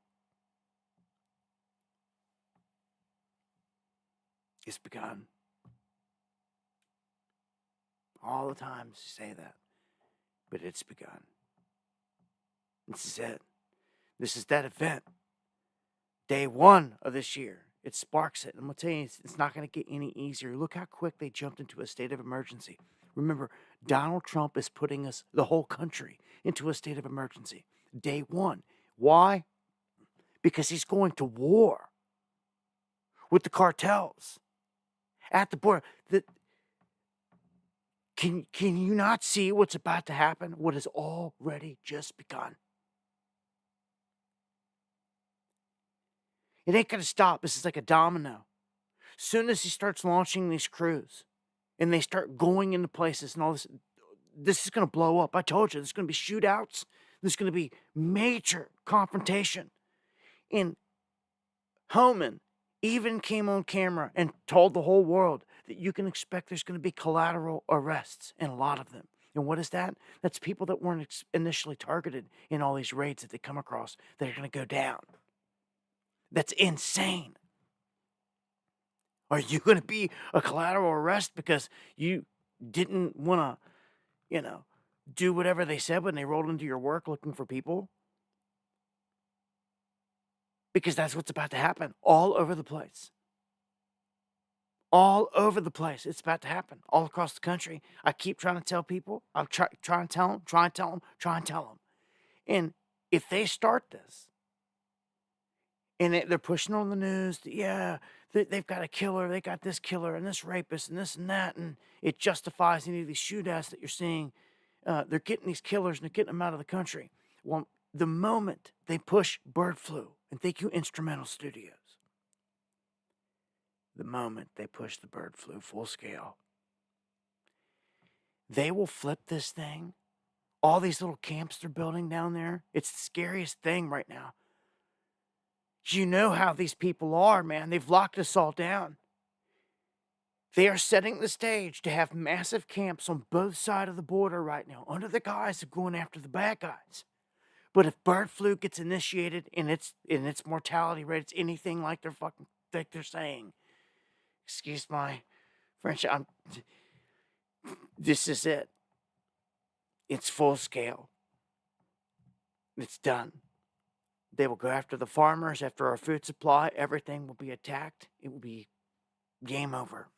A: It's begun. All the times to say that. But it's begun. This is it. This is that event. Day 1 of this year. It sparks it. I'm going to tell you, it's not going to get any easier. Look how quick they jumped into a state of emergency. Remember, Donald Trump is putting us, the whole country, into a state of emergency. Day 1. Why? Because he's going to war with the cartels at the border. Can you not see what's about to happen? What has already just begun? It ain't going to stop. This is like a domino. Soon as he starts launching these crews and they start going into places and all this is going to blow up. I told you, there's going to be shootouts. There's going to be major confrontation. And Homan even came on camera and told the whole world that you can expect there's going to be collateral arrests, and a lot of them. And what is that? That's people that weren't initially targeted in all these raids that they come across that are going to go down. That's insane. Are you going to be a collateral arrest because you didn't want to, do whatever they said when they rolled into your work looking for people? Because that's what's about to happen all over the place. All over the place. It's about to happen all across the country. I keep trying to tell people. I'm trying to tell them. And if they start this, and they're pushing on the news, they've got a killer, they got this killer and this rapist and this and that, and it justifies any of these shootouts that you're seeing. They're getting these killers and they're getting them out of the country. Well, the moment they push bird flu, and thank you, Instrumental Studios, the moment they push the bird flu full scale, they will flip this thing. All these little camps they're building down there, it's the scariest thing right now. You know how these people are, man. They've locked us all down. They are setting the stage to have massive camps on both sides of the border right now, under the guise of going after the bad guys. But if bird flu gets initiated and its mortality rate is anything like they're saying, excuse my French, this is it. It's full scale. It's done. They will go after the farmers, after our food supply. Everything will be attacked. It will be game over.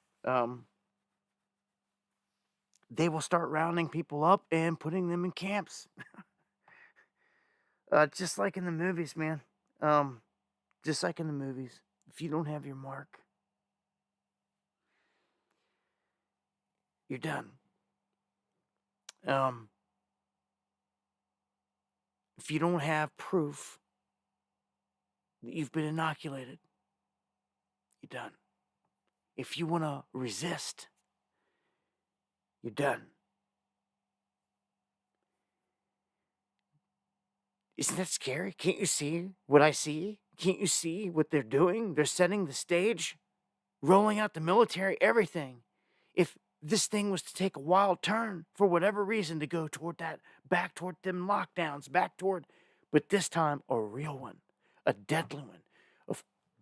A: They will start rounding people up and putting them in camps. Just like in the movies, man. Just like in the movies. If you don't have your mark, you're done. If you don't have proof that you've been inoculated, you're done. If you want to resist, you're done. Isn't that scary? Can't you see what I see? Can't you see what they're doing? They're setting the stage, rolling out the military, everything. If this thing was to take a wild turn for whatever reason to go toward that, back toward them lockdowns, but this time a real one, a deadly one.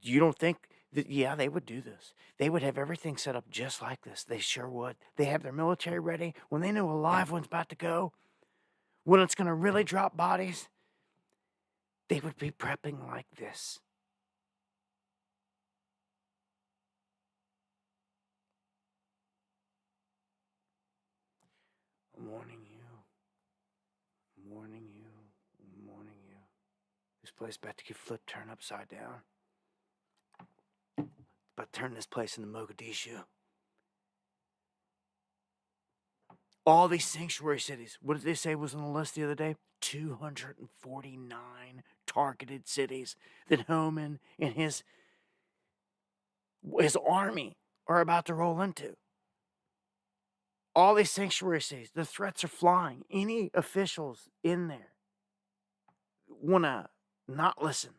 A: You don't think that, yeah, they would do this. They would have everything set up just like this. They sure would. They have their military ready. When they know a live one's about to go, when it's going to really drop bodies, they would be prepping like this. I'm warning you. I'm warning you. I'm warning you. This place about to get flipped, turned upside down. About to turn this place into Mogadishu. All these sanctuary cities. What did they say was on the list the other day? 249 targeted cities that Homan and his army are about to roll into. All these sanctuary cities, the threats are flying. Any officials in there want to not listen,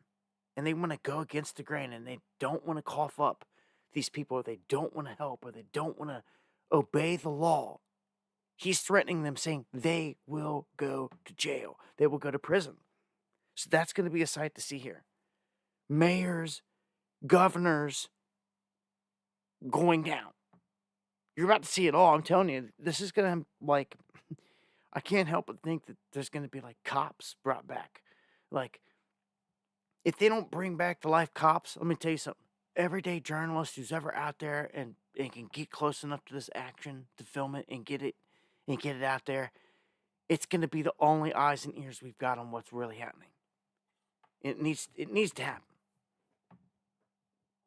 A: and they want to go against the grain, and they don't want to cough up these people, or they don't want to help, or they don't want to obey the law. He's threatening them, saying they will go to jail. They will go to prison. So that's going to be a sight to see here. Mayors, governors going down. You're about to see it all. I'm telling you, this is going to, like, I can't help but think that there's going to be, like, cops brought back. Like, if they don't bring back the life cops, let me tell you something. Everyday journalist who's ever out there and can get close enough to this action to film it and get it out there, it's going to be the only eyes and ears we've got on what's really happening. It needs to happen.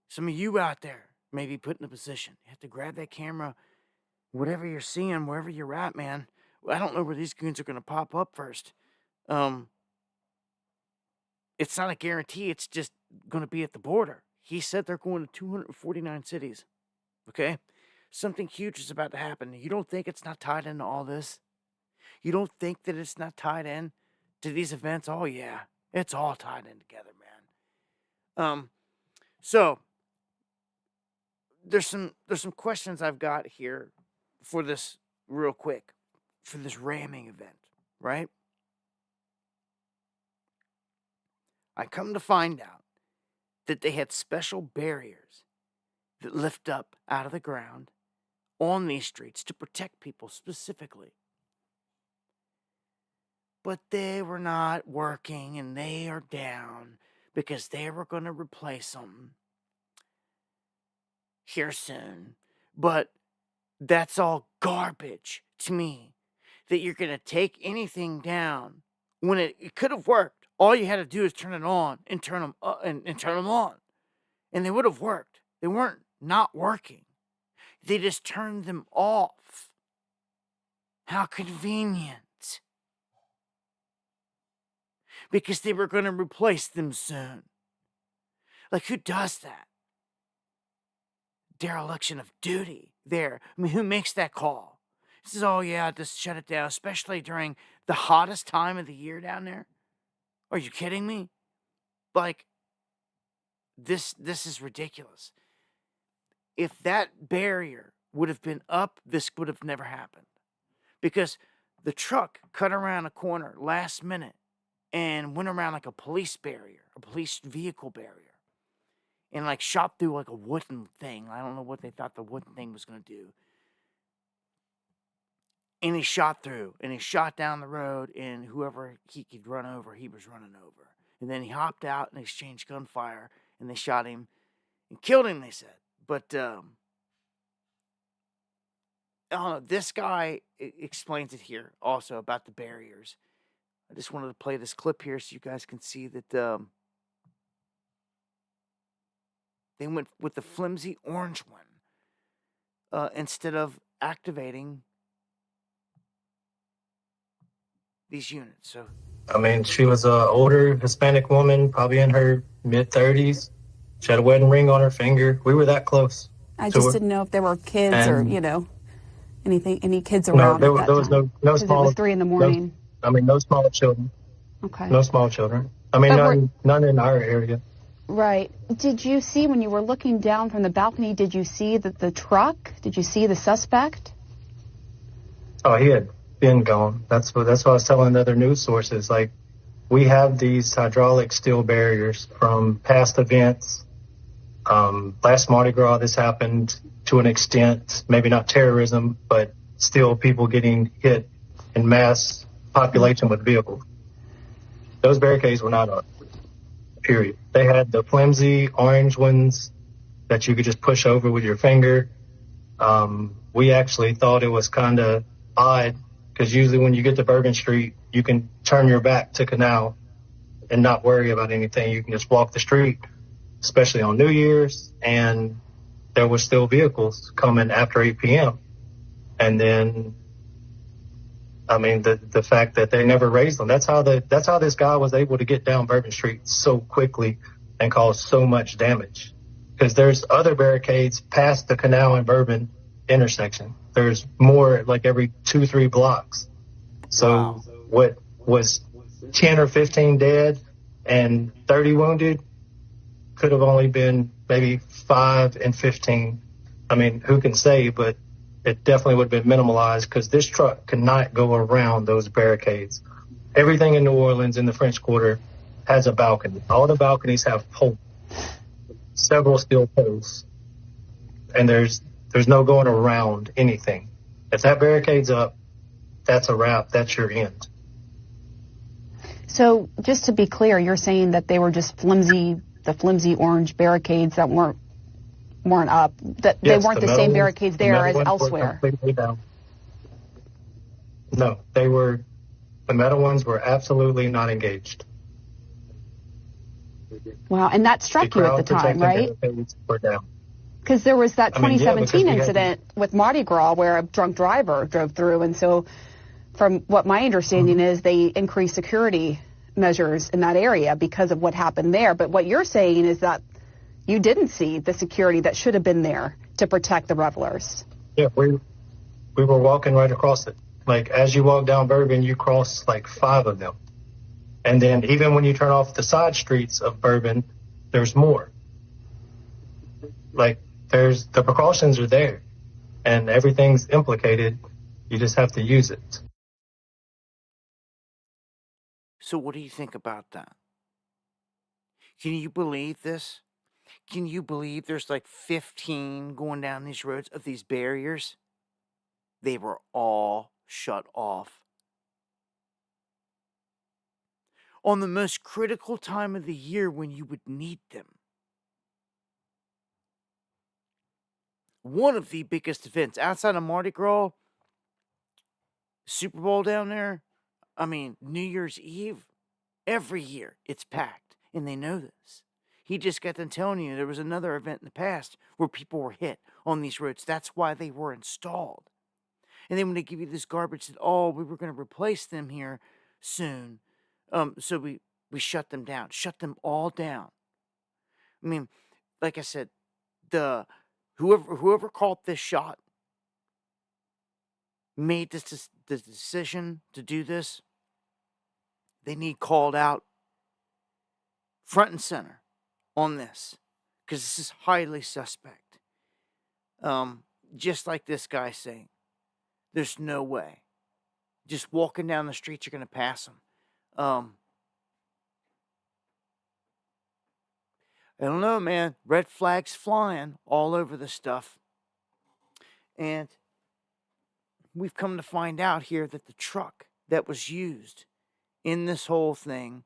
A: Some of you out there may be put in a position. You have to grab that camera, whatever you're seeing, wherever you're at, man. I don't know where these goons are going to pop up first. It's not a guarantee. It's just going to be at the border. He said they're going to 249 cities. Okay? Something huge is about to happen. You don't think it's not tied into all this? You don't think that it's not tied in to these events? Oh, yeah. It's all tied in together, man. So there's some questions I've got here for this real quick, for this ramming event, right? I come to find out that they had special barriers that lift up out of the ground on these streets to protect people specifically. But they were not working, and they are down because they were going to replace them here soon. But that's all garbage to me, that you're going to take anything down when it could have worked. All you had to do is turn it on and turn them on, and they would have worked. They weren't not working. They just turned them off. How convenient. because they were going to replace them soon. Like, who does that? Dereliction of duty there. I mean, who makes that call? Says, oh yeah, just shut it down, especially during the hottest time of the year down there. Are you kidding me? Like, this is ridiculous. If that barrier would have been up, this would have never happened. Because the truck cut around a corner last minute and went around like a police barrier, a police vehicle barrier. And like shot through like a wooden thing. I don't know what they thought the wooden thing was going to do. And he shot through, and he shot down the road, and whoever he could run over, he was running over. And then he hopped out and exchanged gunfire, and they shot him and killed him, they said. But, I don't know, this guy explains it here also about the barriers. I just wanted to play this clip here so you guys can see that they went with the flimsy orange one instead of activating these units. So,
C: I mean, she was an older Hispanic woman, probably in her mid-30s. She had a wedding ring on her finger. We were that close.
D: I just didn't know if there were kids or, any kids around.
C: No, there was no small.
D: It was 3 a.m.
C: No small children.
D: Okay.
C: No small children. I mean, none in our area.
D: Right. Did you see, when you were looking down from the balcony, did you see the truck? Did you see the suspect?
C: Oh, he had been gone. That's what I was telling other news sources. Like, we have these hydraulic steel barriers from past events. Last Mardi Gras, this happened to an extent, maybe not terrorism, but still people getting hit in mass population with vehicles. Those barricades were not up, period. They had the flimsy orange ones that you could just push over with your finger. We actually thought it was kind of odd, because usually when you get to Bourbon Street, you can turn your back to Canal and not worry about anything. You can just walk the street, especially on New Year's, and there were still vehicles coming after 8 p.m. And then, I mean, the fact that they never raised them, that's how this guy was able to get down Bourbon Street so quickly and cause so much damage. Because there's other barricades past the Canal and Bourbon intersection. There's more like every 2-3 blocks. So what was 10 or 15 dead and 30 wounded could have only been maybe 5 and 15. I mean, who can say, but it definitely would have been minimalized, because this truck could not go around those barricades. Everything in New Orleans in the French Quarter has a balcony. All the balconies have poles, several steel posts, and there's no going around anything. If that barricade's up, that's a wrap. That's your end.
D: So just to be clear, you're saying that they were just the flimsy orange barricades that weren't up, that
C: Yes,
D: they weren't the same barricades there as
C: ones
D: elsewhere.
C: were completely down. No, the metal ones were absolutely not engaged.
D: Wow, and that struck you at the time, right?
C: Were down.
D: Because there was that
C: I mean, yeah,
D: 2017
C: because
D: incident with Mardi Gras where a drunk driver drove through, and so from what my understanding is, they increased security measures in that area because of what happened there. But what you're saying is that you didn't see the security that should have been there to protect the revelers.
C: Yeah, we were walking right across it. Like, as you walk down Bourbon, you cross like 5 of them. And then even when you turn off the side streets of Bourbon, there's more. Like, the precautions are there, and everything's implicated. You just have to use it.
A: So what do you think about that? Can you believe this? Can you believe there's like 15 going down these roads of these barriers? They were all shut off. On the most critical time of the year when you would need them. One of the biggest events outside of Mardi Gras, Super Bowl down there, I mean, New Year's Eve, every year it's packed, and they know this. He just got done telling you there was another event in the past where people were hit on these roads. That's why they were installed. And then when they give you this garbage that, we were going to replace them here soon. So we We shut them down. Shut them all down. I mean, like I said, the whoever called this shot made the decision to do this. They need called out front and center on this, because this is highly suspect. Just like this guy saying, there's no way. Just walking down the street, you're going to pass them. I don't know, man. Red flags flying all over the stuff. And we've come to find out here that the truck that was used in this whole thing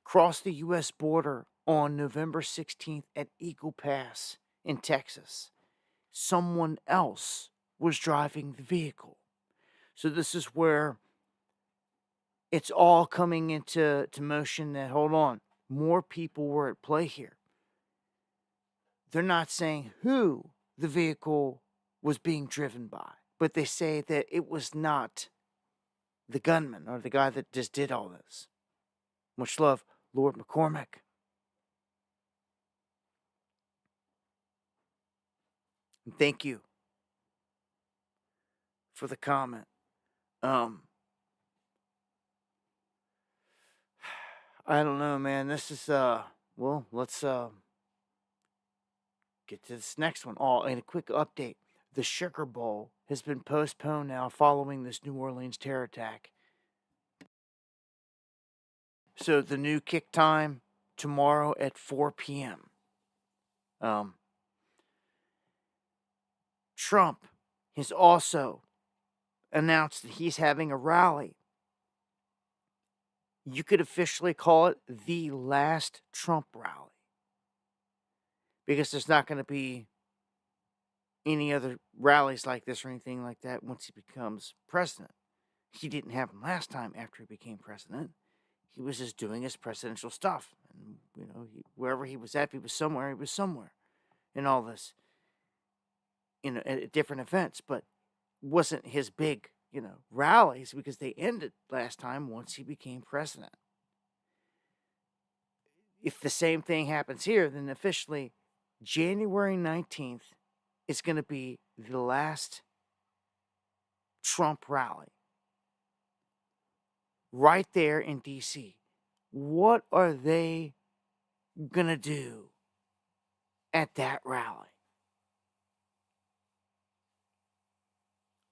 A: crossed the U.S. border on November 16th at Eagle Pass in Texas. Someone else was driving the vehicle. So this is where it's all coming into motion that, hold on, more people were at play here. They're not saying who the vehicle was being driven by, but they say that it was not the gunman or the guy that just did all this. Much love, Lord McCormick. And thank you for the comment. I don't know, man. This is well, let's get to this next one. Oh, and a quick update. The Sugar Bowl has been postponed now following this New Orleans terror attack. So the new kick time tomorrow at 4 p.m. Trump has also announced that he's having a rally. You could officially call it the last Trump rally, because there's not going to be any other rallies like this or anything like that once he becomes president. He didn't have them last time after he became president. He was just doing his presidential stuff. And, wherever he was at, he was somewhere in all this, at different events. But wasn't his big, rallies, because they ended last time once he became president. If the same thing happens here, then officially January 19th is going to be the last Trump rally. Right there in D.C. What are they going to do at that rally?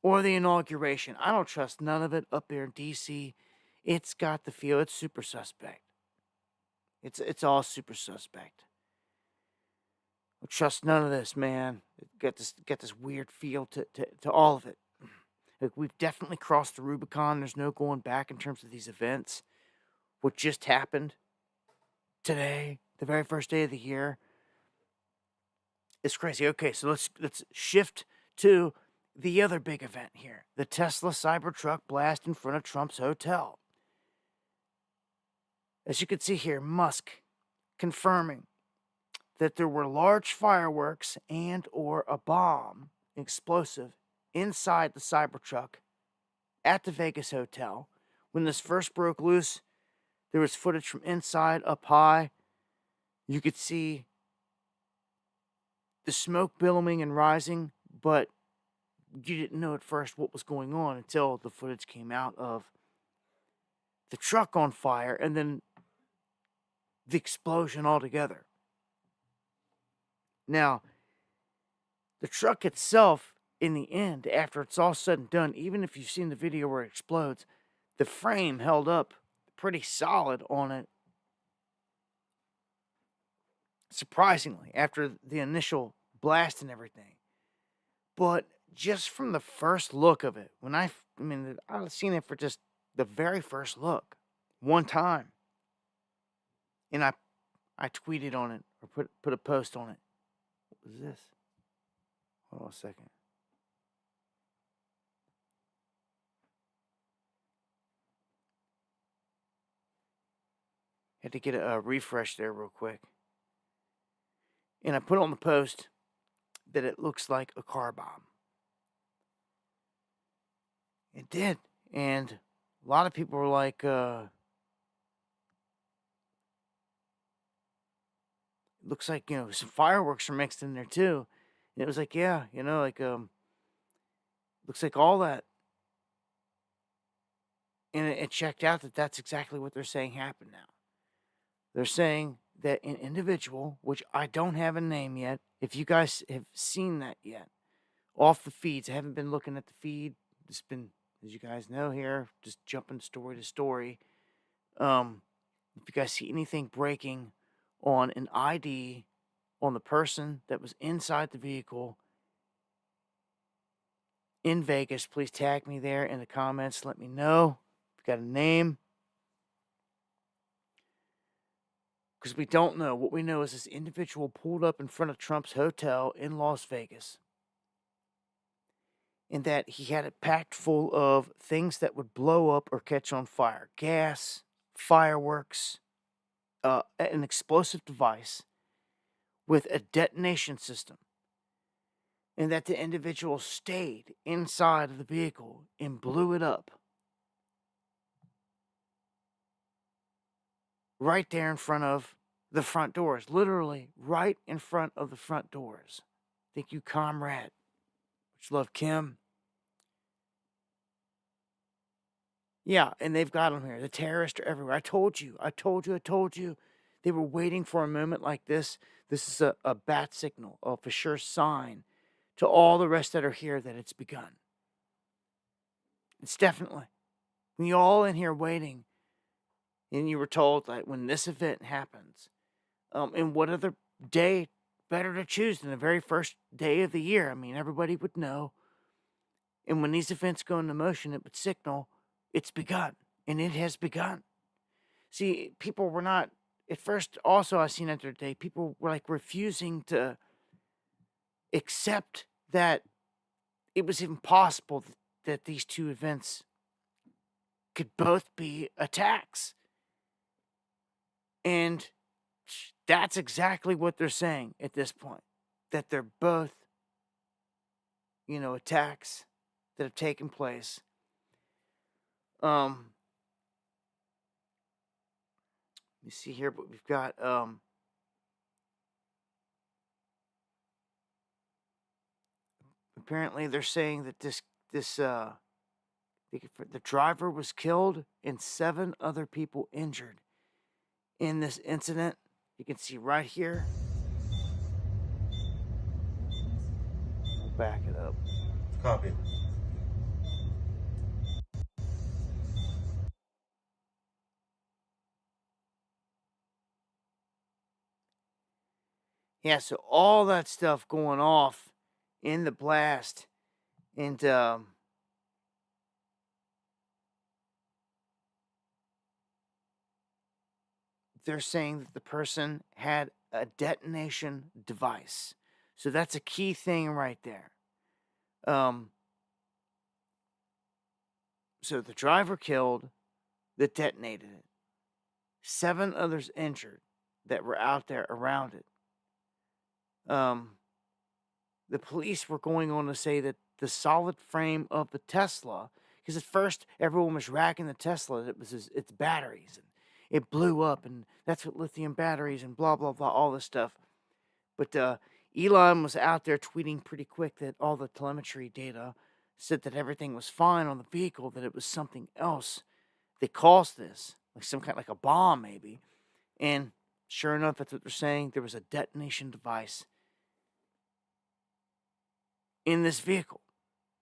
A: Or the inauguration? I don't trust none of it up there in D.C. It's got the feel. It's super suspect. It's all super suspect. I trust none of this, man. Get this weird feel to all of it. Like, we've definitely crossed the Rubicon. There's no going back in terms of these events. What just happened today, the very first day of the year, is crazy. Okay, so let's shift to the other big event here. The Tesla Cybertruck blast in front of Trump's hotel. As you can see here, Musk confirming that there were large fireworks and or a bomb, explosive, inside the Cybertruck at the Vegas hotel. When this first broke loose, there was footage from inside up high. You could see the smoke billowing and rising, but you didn't know at first what was going on until the footage came out of the truck on fire and then the explosion altogether. Now, the truck itself, in the end, after it's all said and done, even if you've seen the video where it explodes, the frame held up pretty solid on it. Surprisingly, after the initial blast and everything. But just from the first look of it, I've seen it for just the very first look, one time. And I tweeted on it, or put a post on it. What was this? Hold on a second. Had to get a refresh there real quick. And I put on the post that it looks like a car bomb. It did. And a lot of people were like, looks like, some fireworks are mixed in there too. And it was like, yeah, looks like all that. And it checked out that that's exactly what they're saying happened now. They're saying that an individual, which I don't have a name yet, if you guys have seen that yet, off the feeds, I haven't been looking at the feed. It's been, as you guys know here, just jumping story to story. If you guys see anything breaking on an ID on the person that was inside the vehicle in Vegas, please tag me there in the comments. Let me know if you got a name. Because we don't know. What we know is this individual pulled up in front of Trump's hotel in Las Vegas. And that he had it packed full of things that would blow up or catch on fire. Gas, fireworks, an explosive device with a detonation system. And that the individual stayed inside of the vehicle and blew it up. Right there in front of the front doors. Literally right in front of the front doors. Thank you, comrade. Much love, Kim. Yeah, and they've got them here. The terrorists are everywhere. I told you. They were waiting for a moment like this. This is a bat signal, a for sure sign to all the rest that are here that it's begun. It's definitely. When you're all in here waiting, and you were told that when this event happens, and what other day better to choose than the very first day of the year? I mean, everybody would know. And when these events go into motion, it would signal it's begun. And it has begun. See, people were not, at first, also I seen it the other day, people were like refusing to accept that it was impossible that these two events could both be attacks. And that's exactly what they're saying at this point. That they're both, attacks that have taken place. Let me see here what we've got. Apparently they're saying that the driver was killed and 7 other people injured in this incident. You can see right here. We'll back it up.
E: Copy.
A: Yeah, so all that stuff going off in the blast. And they're saying that the person had a detonation device. So that's a key thing right there. So the driver killed that detonated it. 7 others injured that were out there around it. The police were going on to say that the solid frame of the Tesla, because at first everyone was ragging the Tesla, it was its batteries, and it blew up, and that's what lithium batteries and blah, blah, blah, all this stuff. But Elon was out there tweeting pretty quick that all the telemetry data said that everything was fine on the vehicle, that it was something else that caused this, like some kind, like a bomb maybe. And sure enough, that's what they're saying. There was a detonation device in this vehicle,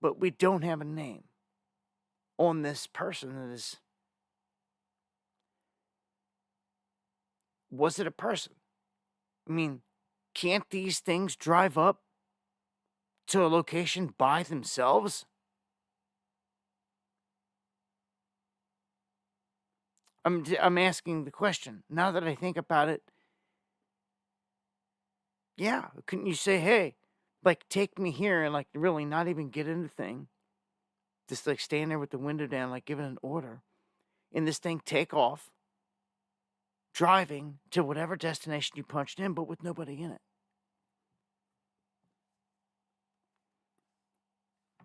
A: but we don't have a name on this person that is. Was it a person? I mean, can't these things drive up to a location by themselves? I'm asking the question. Now that I think about it, yeah, couldn't you say, hey, like, take me here and, like, really not even get in the thing? Just, like, stand there with the window down, like, giving an order. And this thing take off, driving to whatever destination you punched in, but with nobody in it. I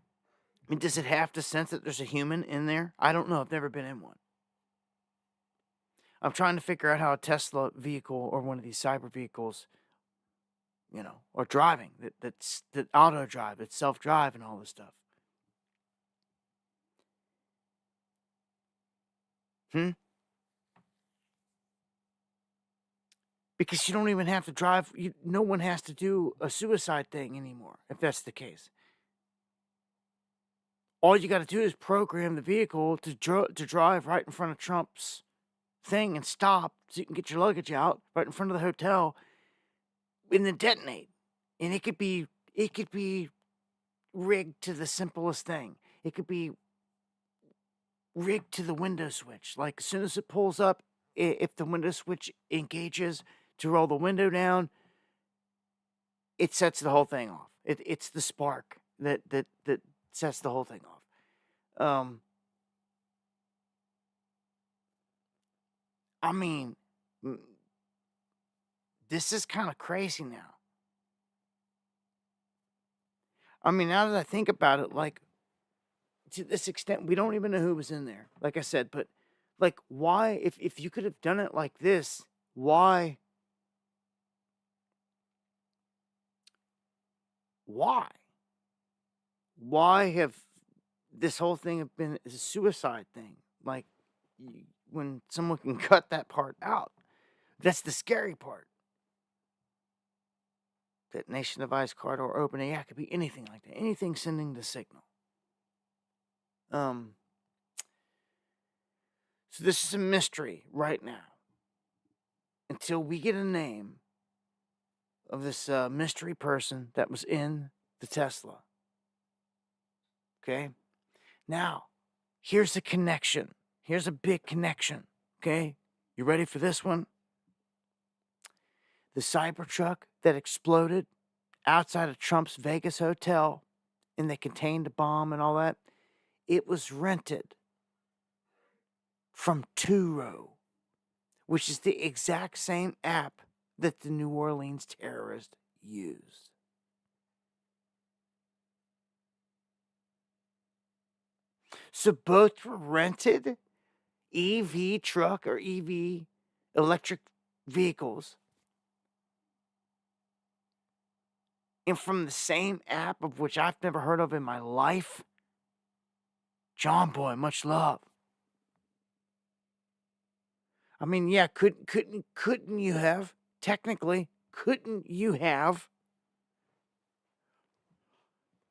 A: mean, does it have to sense that there's a human in there? I don't know. I've never been in one. I'm trying to figure out how a Tesla vehicle or one of these cyber vehicles or driving, that auto drive, that's self-drive and all this stuff. Because you don't even have to drive. No one has to do a suicide thing anymore, if that's the case. All you got to do is program the vehicle to drive right in front of Trump's thing and stop so you can get your luggage out right in front of the hotel and then detonate. And it could be rigged to the simplest thing. It could be rigged to the window switch. Like, as soon as it pulls up, if the window switch engages to roll the window down, it sets the whole thing off. It's the spark that sets the whole thing off. I mean, this is kind of crazy now. I mean, now that I think about it, like, to this extent, we don't even know who was in there, like I said, but, like, why, if you could have done it like this, why have this whole thing have been a suicide thing? Like, when someone can cut that part out, that's the scary part. That nation device card or OpenAI could be anything like that. Anything sending the signal. So this is a mystery right now. Until we get a name of this mystery person that was in the Tesla. Okay? Now, here's a connection. Here's a big connection. Okay? You ready for this one? The Cybertruck that exploded outside of Trump's Vegas hotel and they contained a bomb and all that, it was rented from Turo, which is the exact same app that the New Orleans terrorist used. So both were rented EV truck or EV electric vehicles, and from the same app, of which I've never heard of in my life. John Boy, much love. I mean, yeah, couldn't you have, technically, couldn't you have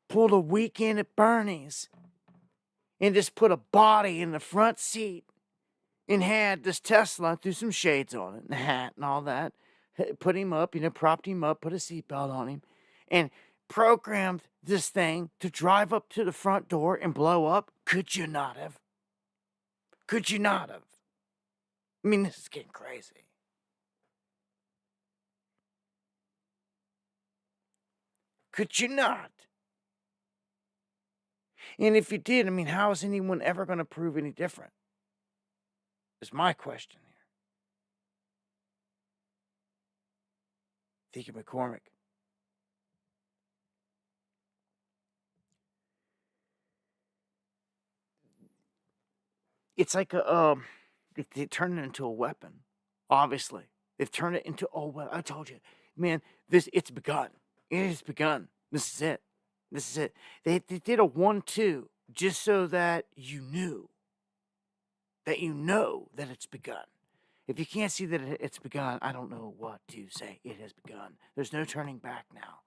A: pulled a weekend at Bernie's and just put a body in the front seat and had this Tesla, threw some shades on it and a hat and all that, put him up, propped him up, put a seatbelt on him, and programmed this thing to drive up to the front door and blow up? Could you not have? Could you not have? I mean, this is getting crazy. Could you not? And if you did, I mean, how is anyone ever going to prove any different? Is my question here. Think of McCormick. It's like they turned it into a weapon. Obviously, they've turned it into I told you, man. It's begun. It has begun. This is it. This is it. They did a 1-2 just so that you know that it's begun. If you can't see that it's begun, I don't know what to say. It has begun. There's no turning back now.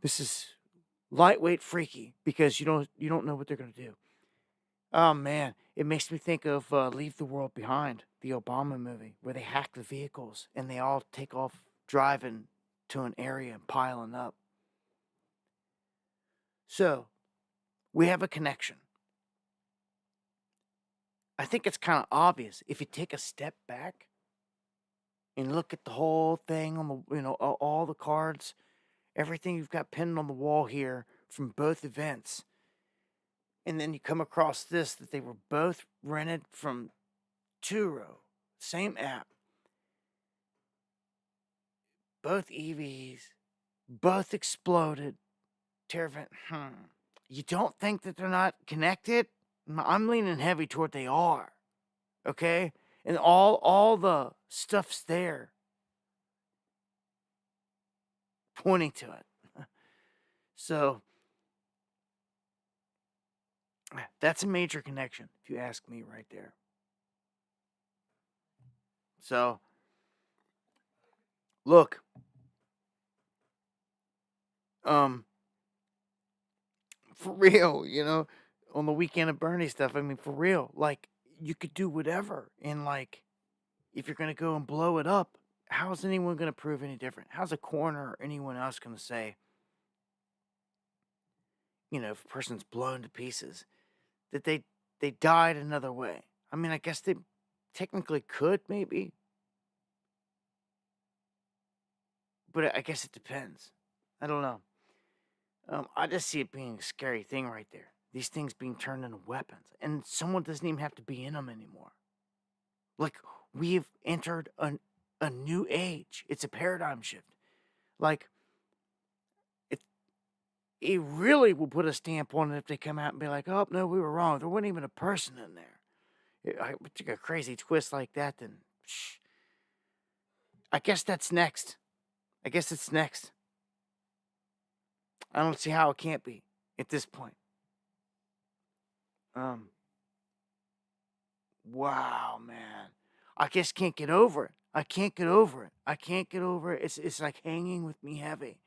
A: This is lightweight freaky because you don't know what they're gonna do. Oh man, it makes me think of Leave the World Behind, the Obama movie, where they hack the vehicles and they all take off driving to an area and piling up. So, we have a connection. I think it's kind of obvious if you take a step back and look at the whole thing on the, all the cards, everything you've got pinned on the wall here from both events. And then you come across this, that they were both rented from Turo, same app. Both EVs, both exploded. Terrifying. You don't think that they're not connected? I'm leaning heavy toward they are. Okay? And all the stuff's there. pointing to it. So that's a major connection, if you ask me, right there. So, look, for real, on the Weekend of Bernie stuff, I mean, for real, like, you could do whatever. And, like, if you're going to go and blow it up, how's anyone going to prove any different? How's a coroner or anyone else going to say, if a person's blown to pieces, that they died another way? I mean, I guess they technically could, maybe. But I guess it depends. I don't know. I just see it being a scary thing right there. These things being turned into weapons. And someone doesn't even have to be in them anymore. Like, we've entered a new age. It's a paradigm shift. Like, it really will put a stamp on it if they come out and be like, oh, no, we were wrong. There wasn't even a person in there. I took a crazy twist like that, then I guess that's next. I guess it's next. I don't see how it can't be at this point. Wow, man. I just can't get over it. I can't get over it. It's like hanging with me heavy.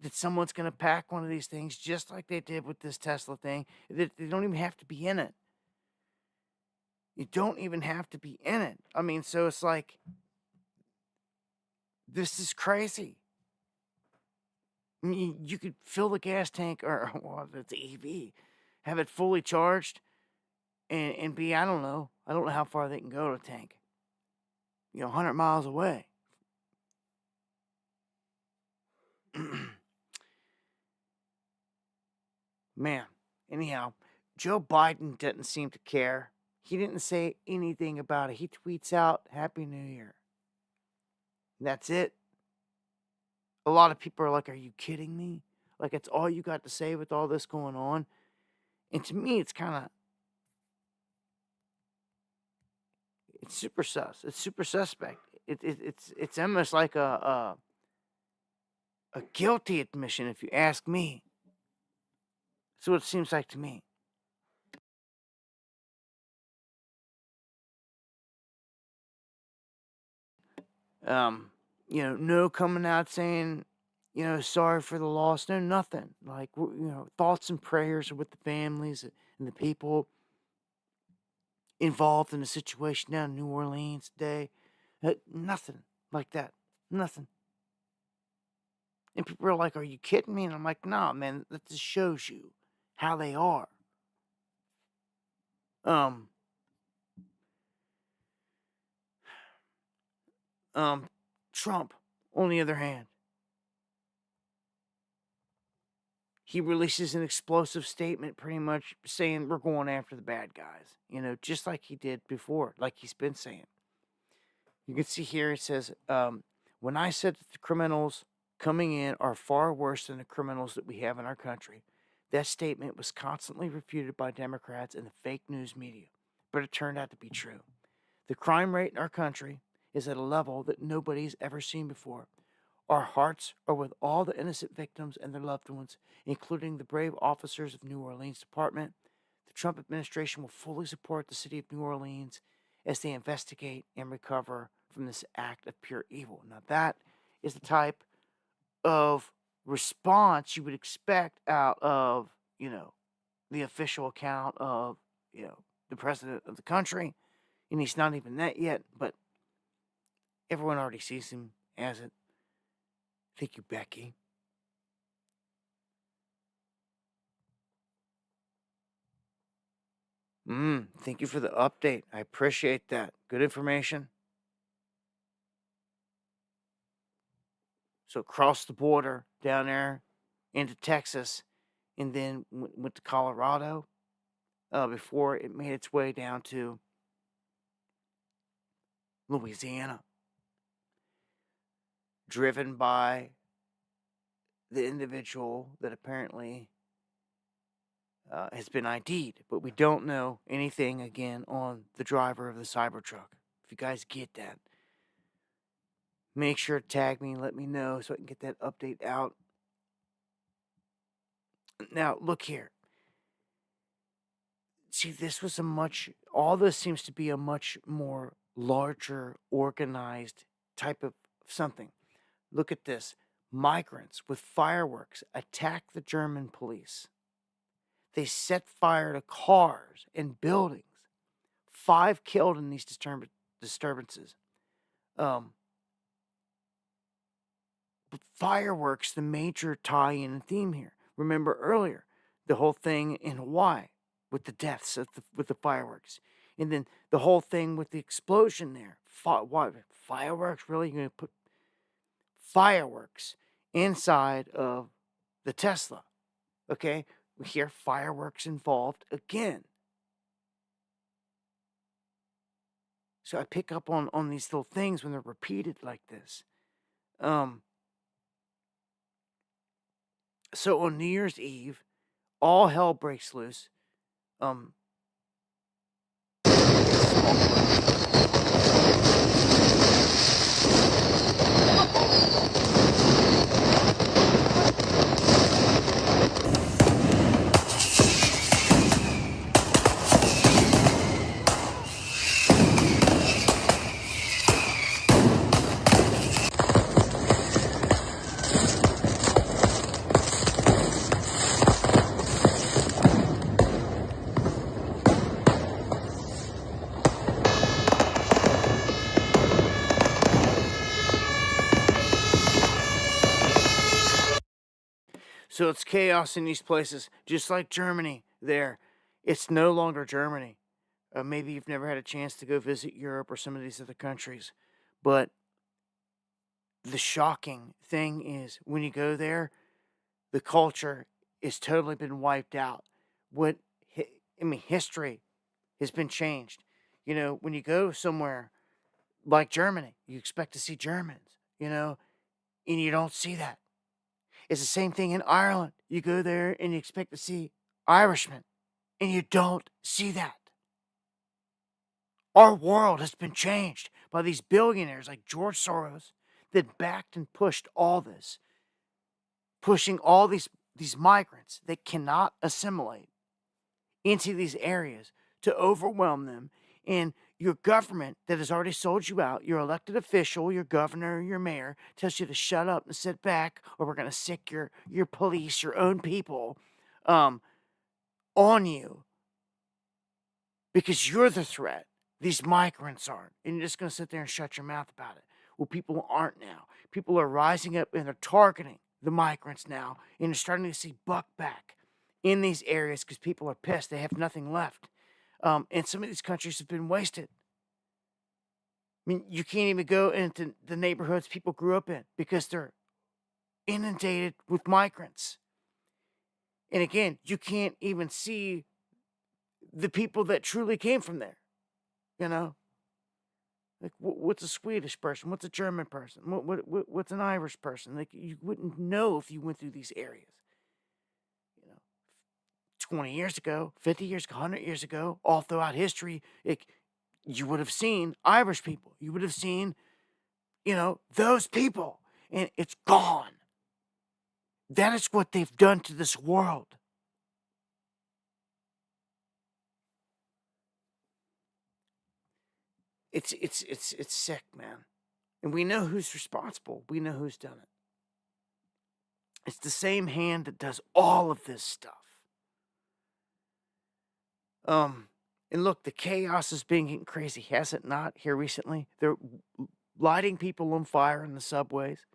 A: That someone's going to pack one of these things just like they did with this Tesla thing. That they don't even have to be in it. You don't even have to be in it. I mean, so it's like, this is crazy. I mean, you could fill the gas tank, or, well, it's EV, have it fully charged, and be, I don't know how far they can go to a tank. 100 miles away. Man, anyhow, Joe Biden doesn't seem to care. He didn't say anything about it. He tweets out, Happy New Year. That's it. A lot of people are like, are you kidding me? Like, it's all you got to say with all this going on? And to me, it's kind of, it's super sus. It's super suspect. It's almost like a guilty admission, if you ask me. That's what it seems like to me. No coming out saying, sorry for the loss. No, nothing. Like, thoughts and prayers are with the families and the people involved in the situation down in New Orleans today. Nothing like that. Nothing. And people are like, are you kidding me? And I'm like, nah, man, that just shows you how they are. Trump, on the other hand, he releases an explosive statement pretty much saying we're going after the bad guys, just like he did before, like he's been saying. You can see here it says, when I said that the criminals coming in are far worse than the criminals that we have in our country, that statement was constantly refuted by Democrats and the fake news media, but it turned out to be true. The crime rate in our country is at a level that nobody's ever seen before. Our hearts are with all the innocent victims and their loved ones, including the brave officers of New Orleans Department. The Trump administration will fully support the city of New Orleans as they investigate and recover from this act of pure evil. Now, that is the type of response you would expect out of, the official account of, the president of the country. And he's not even that yet, but everyone already sees him as it. Thank you, Becky. Thank you for the update. I appreciate that. Good information. So crossed the border down there into Texas and then went to Colorado before it made its way down to Louisiana. Driven by the individual that apparently has been ID'd, but we don't know anything again on the driver of the Cybertruck. If you guys get that. make sure to tag me and let me know so I can get that update out. Now, look here. See, all this seems to be a much more larger, organized type of something. Look at this. Migrants with fireworks attack the German police. They set fire to cars and buildings. 5 killed in these disturbances. Fireworks, the major tie-in and theme here. Remember earlier, the whole thing in Hawaii with the deaths with the fireworks. And then the whole thing with the explosion there. Fireworks? Really? You're going to put fireworks inside of the Tesla? Okay? We hear fireworks involved again. So I pick up on these little things when they're repeated like this. So on New Year's Eve, all hell breaks loose. So it's chaos in these places, just like Germany there. It's no longer Germany. Maybe you've never had a chance to go visit Europe or some of these other countries. But the shocking thing is when you go there, the culture is totally been wiped out. History has been changed. When you go somewhere like Germany, you expect to see Germans, and you don't see that. It's the same thing in Ireland. You go there and you expect to see Irishmen, and you don't see that. Our world has been changed by these billionaires like George Soros that backed and pushed all this, pushing all these migrants that cannot assimilate into these areas to overwhelm them. And your government that has already sold you out, your elected official, your governor, your mayor, tells you to shut up and sit back, or we're going to sick your police, your own people, on you because you're the threat. These migrants aren't. And you're just going to sit there and shut your mouth about it. Well, people aren't now. People are rising up and they're targeting the migrants now. And you're starting to see buck back in these areas because people are pissed. They have nothing left. And some of these countries have been wasted. I mean, you can't even go into the neighborhoods people grew up in because they're inundated with migrants. And again, you can't even see the people that truly came from there. Like what's a Swedish person? What's a German person? What's an Irish person? Like you wouldn't know if you went through these areas. 20 years ago, 50 years ago, 100 years ago, all throughout history, you would have seen Irish people. You would have seen, those people. And it's gone. That is what they've done to this world. It's sick, man. And we know who's responsible. We know who's done it. It's the same hand that does all of this stuff. And look, the chaos has been getting crazy, has it not, here recently? They're lighting people on fire in the subways.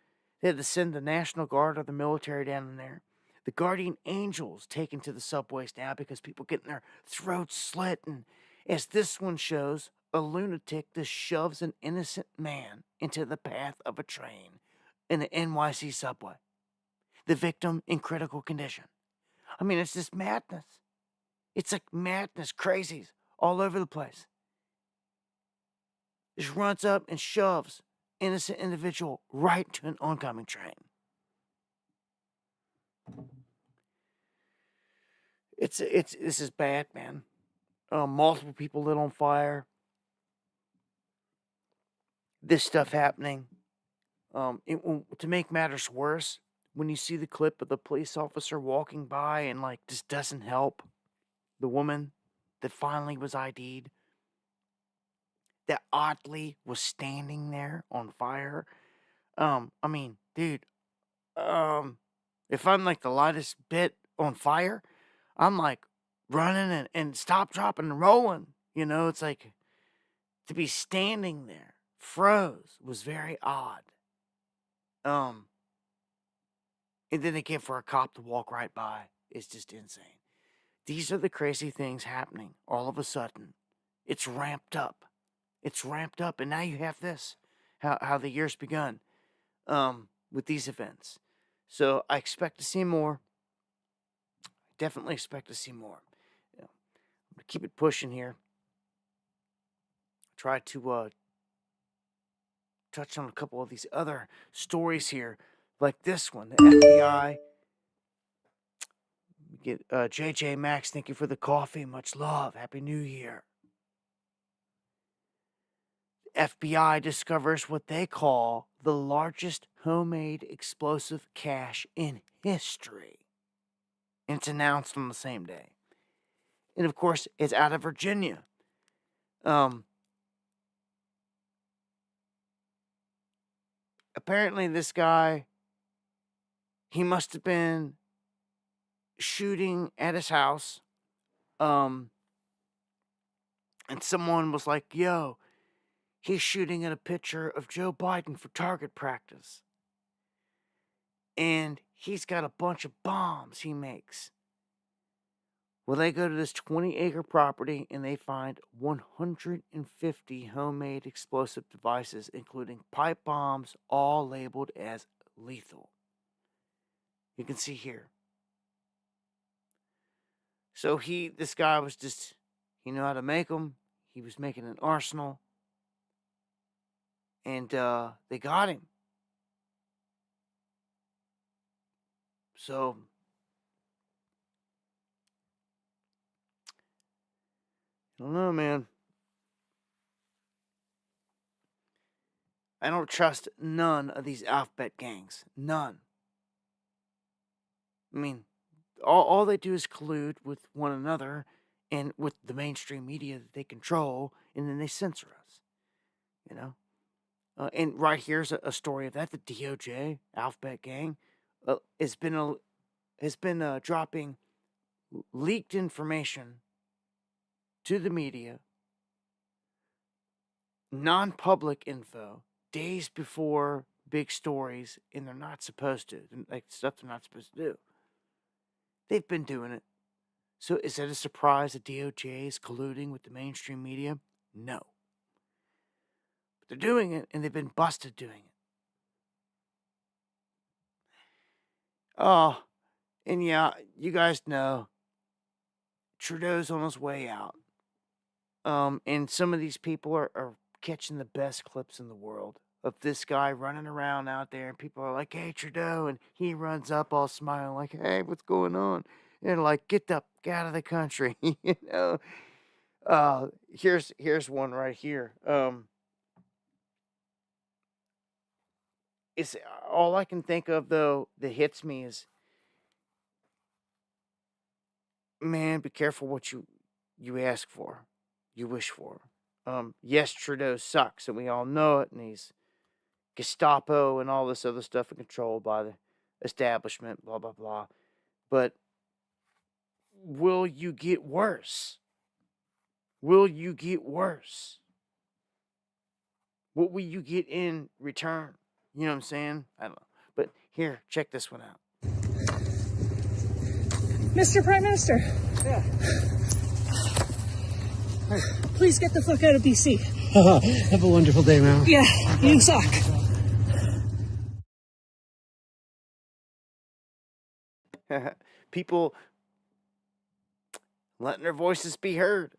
A: They had to send the National Guard or the military down in there. The guardian angels taken to the subways now because people getting their throats slit. And as this one shows, a lunatic that shoves an innocent man into the path of a train in the NYC subway. The victim in critical condition. I mean, it's just madness. It's like madness, crazies all over the place. Just runs up and shoves innocent individual right to an oncoming train. This is bad, man. Multiple people lit on fire. This stuff happening. To make matters worse, when you see the clip of the police officer walking by and like just doesn't help the woman that finally was ID'd, that oddly was standing there on fire. I mean, dude, if I'm like the lightest bit on fire, I'm like running and stop, dropping, and rolling. You know, it's like to be standing there, froze, was very odd. And then again, for a cop to walk right by is just insane. These are the crazy things happening all of a sudden. It's ramped up. And now you have this, how the year's begun with these events. So I expect to see more. Definitely expect to see more. I'm going to keep it pushing here. Try to touch on a couple of these other stories here, like this one. The FBI. We get JJ Max, thank you for the coffee. Much love. Happy New Year. FBI discovers what they call the largest homemade explosive cache in history. And it's announced on the same day. And of course, it's out of Virginia. Apparently this guy, he must have been shooting at his house. And someone was like, yo, he's shooting at a picture of Joe Biden for target practice. And he's got a bunch of bombs he makes. Well, they go to this 20-acre property and they find 150 homemade explosive devices, including pipe bombs, all labeled as lethal. You can see here. So this guy was just, he knew how to make them. He was making an arsenal. And they got him. So I don't know, man. I don't trust none of these alphabet gangs. None. I mean, all they do is collude with one another and with the mainstream media that they control, and then they censor us. You know? And right here's a story of that. The DOJ, alphabet gang, has been dropping leaked information to the media, non-public info, days before big stories, and they're not supposed to. Like, stuff they're not supposed to do. They've been doing it. So is it a surprise that DOJ is colluding with the mainstream media? No. But they're doing it, and they've been busted doing it. Oh, and yeah, you guys know, Trudeau's on his way out. And some of these people are catching the best clips in the world of this guy running around out there, and people are like, hey, Trudeau, and he runs up all smiling like, hey, what's going on? And like, get out of the country, you know? Here's one right here. It's all I can think of, though, that hits me is, man, be careful what you ask for, you wish for. Yes, Trudeau sucks, and we all know it, and he's Gestapo and all this other stuff and controlled by the establishment, blah, blah, blah. But will you get worse? Will you get worse? What will you get in return? You know what I'm saying? I don't know. But here, check this one out.
E: Mr. Prime Minister.
A: Yeah.
E: Please get the fuck out of BC.
F: Have a wonderful day, man.
E: Yeah, you suck.
A: People letting their voices be heard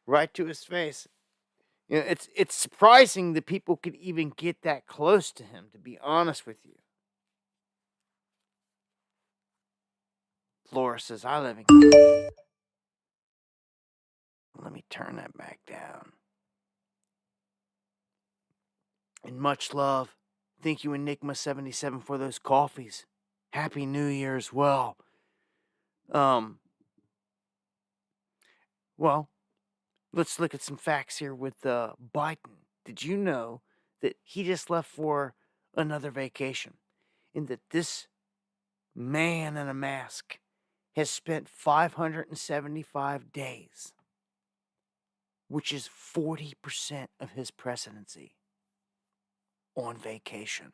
A: right to his face. You know, it's surprising that people could even get that close to him, to be honest with you. Flora says, I live in Canada. Let me turn that back down. And much love. thank you, Enigma77, for those coffees. Happy New Year as well. Well, let's look at some facts here with Biden. Did you know that he just left for another vacation? And that this man in a mask has spent 575 days, which is 40% of his presidency, on vacation.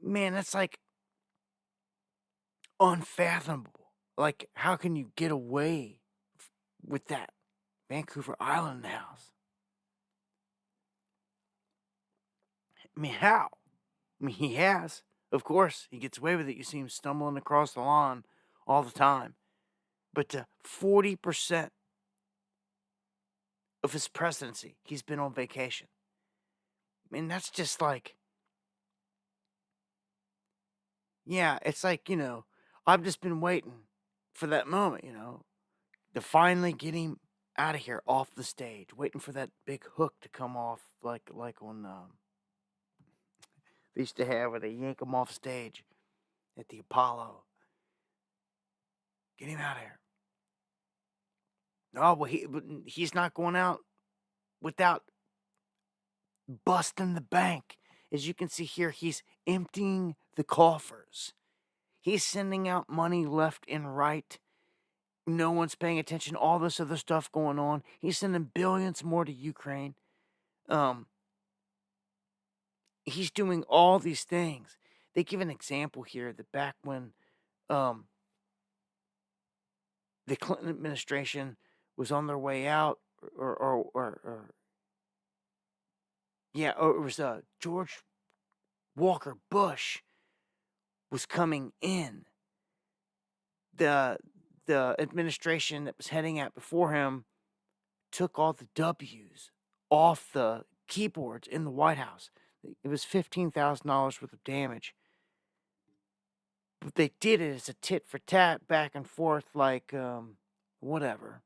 A: Man, that's like unfathomable. Like, how can you get away with that? Vancouver Island house. I mean, how? I mean, he has. Of course, he gets away with it. You see him stumbling across the lawn all the time. But to 40% of his presidency, he's been on vacation. I mean, that's just like, yeah, it's like, I've just been waiting for that moment, to finally get him out of here, off the stage, waiting for that big hook to come off, like on they used to have where they yank him off stage at the Apollo. Get him out of here. Oh, well, he's not going out without busting the bank. As you can see here, he's emptying the coffers. He's sending out money left and right. No one's paying attention. All this other stuff going on. He's sending billions more to Ukraine. He's doing all these things. They give an example here that back when the Clinton administration was on their way out, or it was George Walker Bush was coming in. The administration that was heading out before him took all the W's off the keyboards in the White House. It was $15,000 worth of damage. But they did it as a tit for tat, back and forth, like, whatever.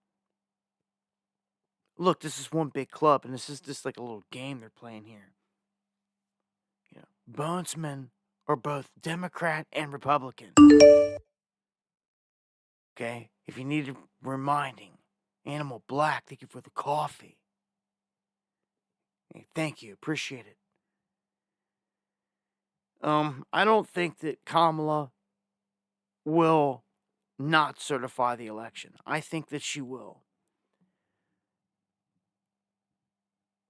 A: Look, this is one big club, and this is just like a little game they're playing here. Bonesmen are both Democrat and Republican. Okay? If you needed reminding, Animal Black, thank you for the coffee. Hey, thank you. Appreciate it. I don't think that Kamala will not certify the election. I think that she will.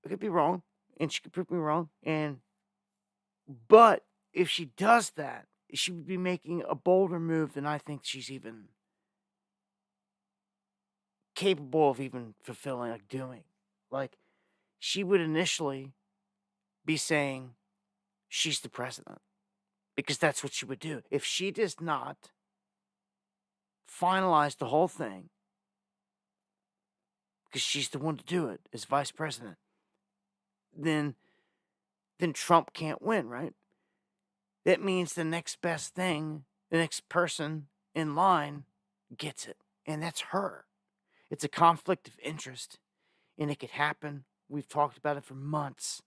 A: I could be wrong, and she could prove me wrong. But if she does that, she would be making a bolder move than I think she's even capable of even fulfilling, like doing. Like, she would initially be saying she's the president, because that's what she would do. If she does not finalize the whole thing, because she's the one to do it as vice president, then Trump can't win, right? That means the next best thing, the next person in line gets it, and that's her. It's a conflict of interest, and it could happen. We've talked about it for months.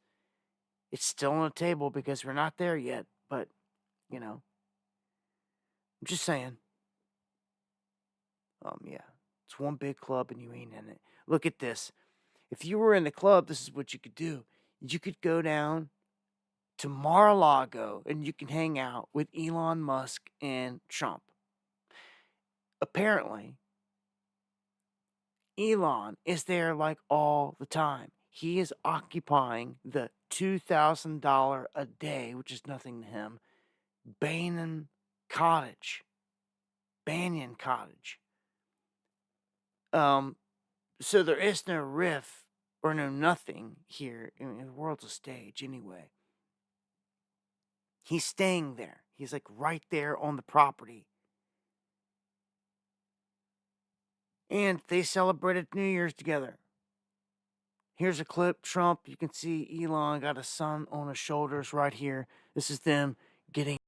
A: It's still on the table because we're not there yet, but, I'm just saying. Yeah, it's one big club and you ain't in it. Look at this. If you were in the club, this is what you could do. You could go down to Mar-a-Lago and you can hang out with Elon Musk and Trump. Apparently, Elon is there like all the time. He is occupying the $2,000 a day, which is nothing to him, Banyan Cottage. So there is no riff or no nothing here. I mean, the world's a stage anyway. He's staying there. He's like right there on the property. And they celebrated New Year's together. Here's a clip. Trump, you can see Elon got a son on his shoulders right here. This is them getting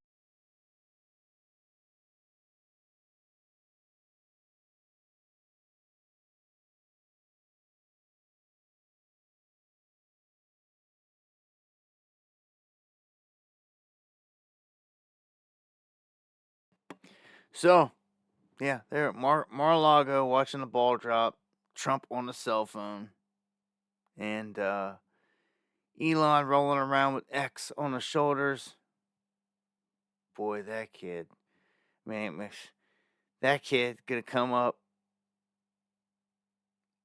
A: So, yeah, they're at Mar-a-Lago watching the ball drop, Trump on the cell phone, and Elon rolling around with X on his shoulders. Boy, that kid, man, that kid gonna come up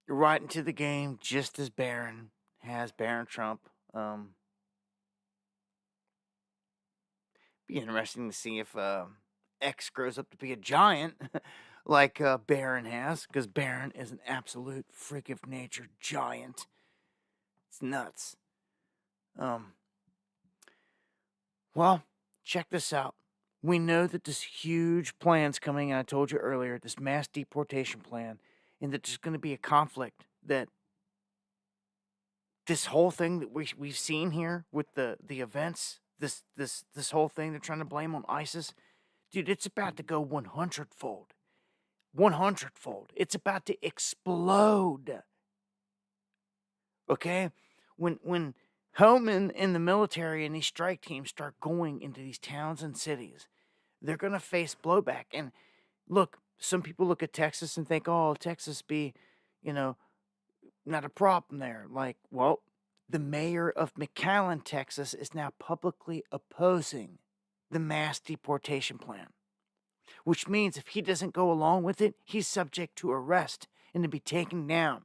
A: right into the game just as Barron Trump. Be interesting to see if X grows up to be a giant like Barron has, because Barron is an absolute freak of nature giant. It's nuts. Well, check this out. We know that this huge plan's coming, and I told you earlier, this mass deportation plan, and that there's going to be a conflict, that this whole thing that we've seen here with the events, this whole thing they're trying to blame on ISIS, dude, it's about to go 100-fold. 100-fold. It's about to explode. Okay? When Homan in the military and these strike teams start going into these towns and cities, they're going to face blowback. And look, some people look at Texas and think, oh, Texas be, not a problem there. Like, well, the mayor of McAllen, Texas, is now publicly opposing the mass deportation plan, which means if he doesn't go along with it, he's subject to arrest and to be taken down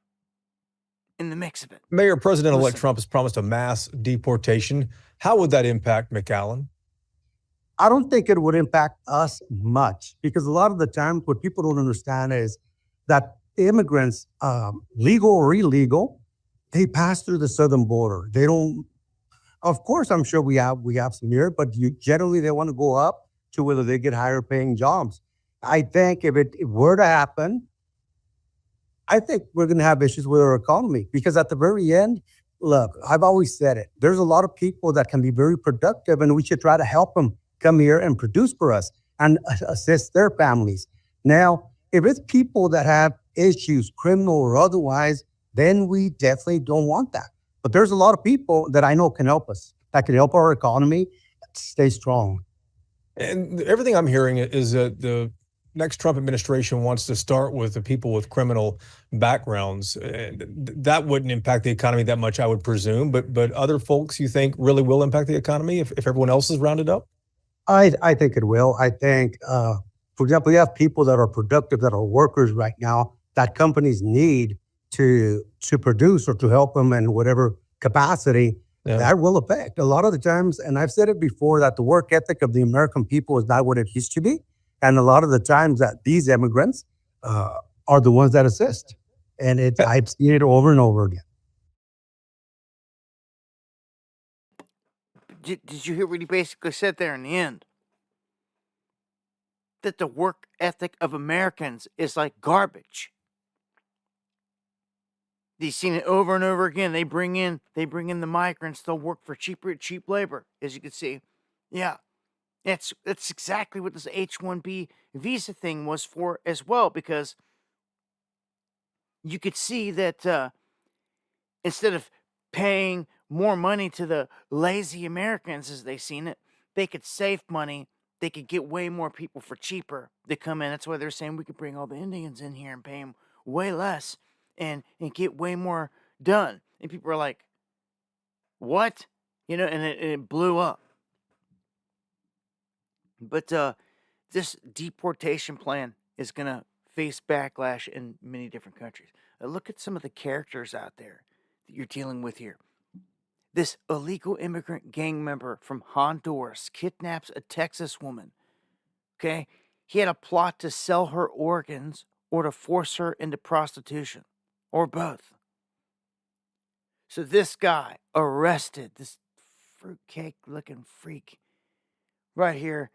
A: in the mix of it.
G: Mayor President-elect
A: Listen.
G: Trump has promised a mass deportation. How would that impact McAllen?
F: I don't think it would impact us much because a lot of the time what people don't understand is that immigrants, legal or illegal, they pass through the southern border. They don't, of course, I'm sure we have some here, but generally they want to go up to whether they get higher paying jobs. I think if it were to happen, I think we're going to have issues with our economy because at the very end, look, I've always said it. There's a lot of people that can be very productive and we should try to help them come here and produce for us and assist their families. Now, if it's people that have issues, criminal or otherwise, then we definitely don't want that. But there's a lot of people that I know can help us, that can help our economy stay strong.
G: And everything I'm hearing is that the next Trump administration wants to start with the people with criminal backgrounds. That wouldn't impact the economy that much, I would presume. But other folks you think really will impact the economy if everyone else is rounded up?
F: I think it will. I think, for example, you have people that are productive, that are workers right now, that companies need to produce or to help them in whatever capacity. Yeah. That will affect a lot of the times. And I've said it before that the work ethic of the American people is not what it used to be. And a lot of the times that these immigrants are the ones that assist. And I've seen it over and over again.
A: Did you hear what he basically said there in the end? That the work ethic of Americans is like garbage. He's seen it over and over again. They bring in the migrants. They'll work for cheap labor, as you can see. Yeah, that's exactly what this H-1B visa thing was for as well, because you could see that instead of paying more money to the lazy Americans, as they seen it, they could save money. They could get way more people for cheaper to come in. That's why they're saying we could bring all the Indians in here and pay them way less and get way more done. And people are like, what? And it blew up. But this deportation plan is going to face backlash in many different countries. Look at some of the characters out there that you're dealing with here. This illegal immigrant gang member from Honduras kidnaps a Texas woman. Okay? He had a plot to sell her organs or to force her into prostitution, or both. So this guy arrested, this fruitcake looking freak right here.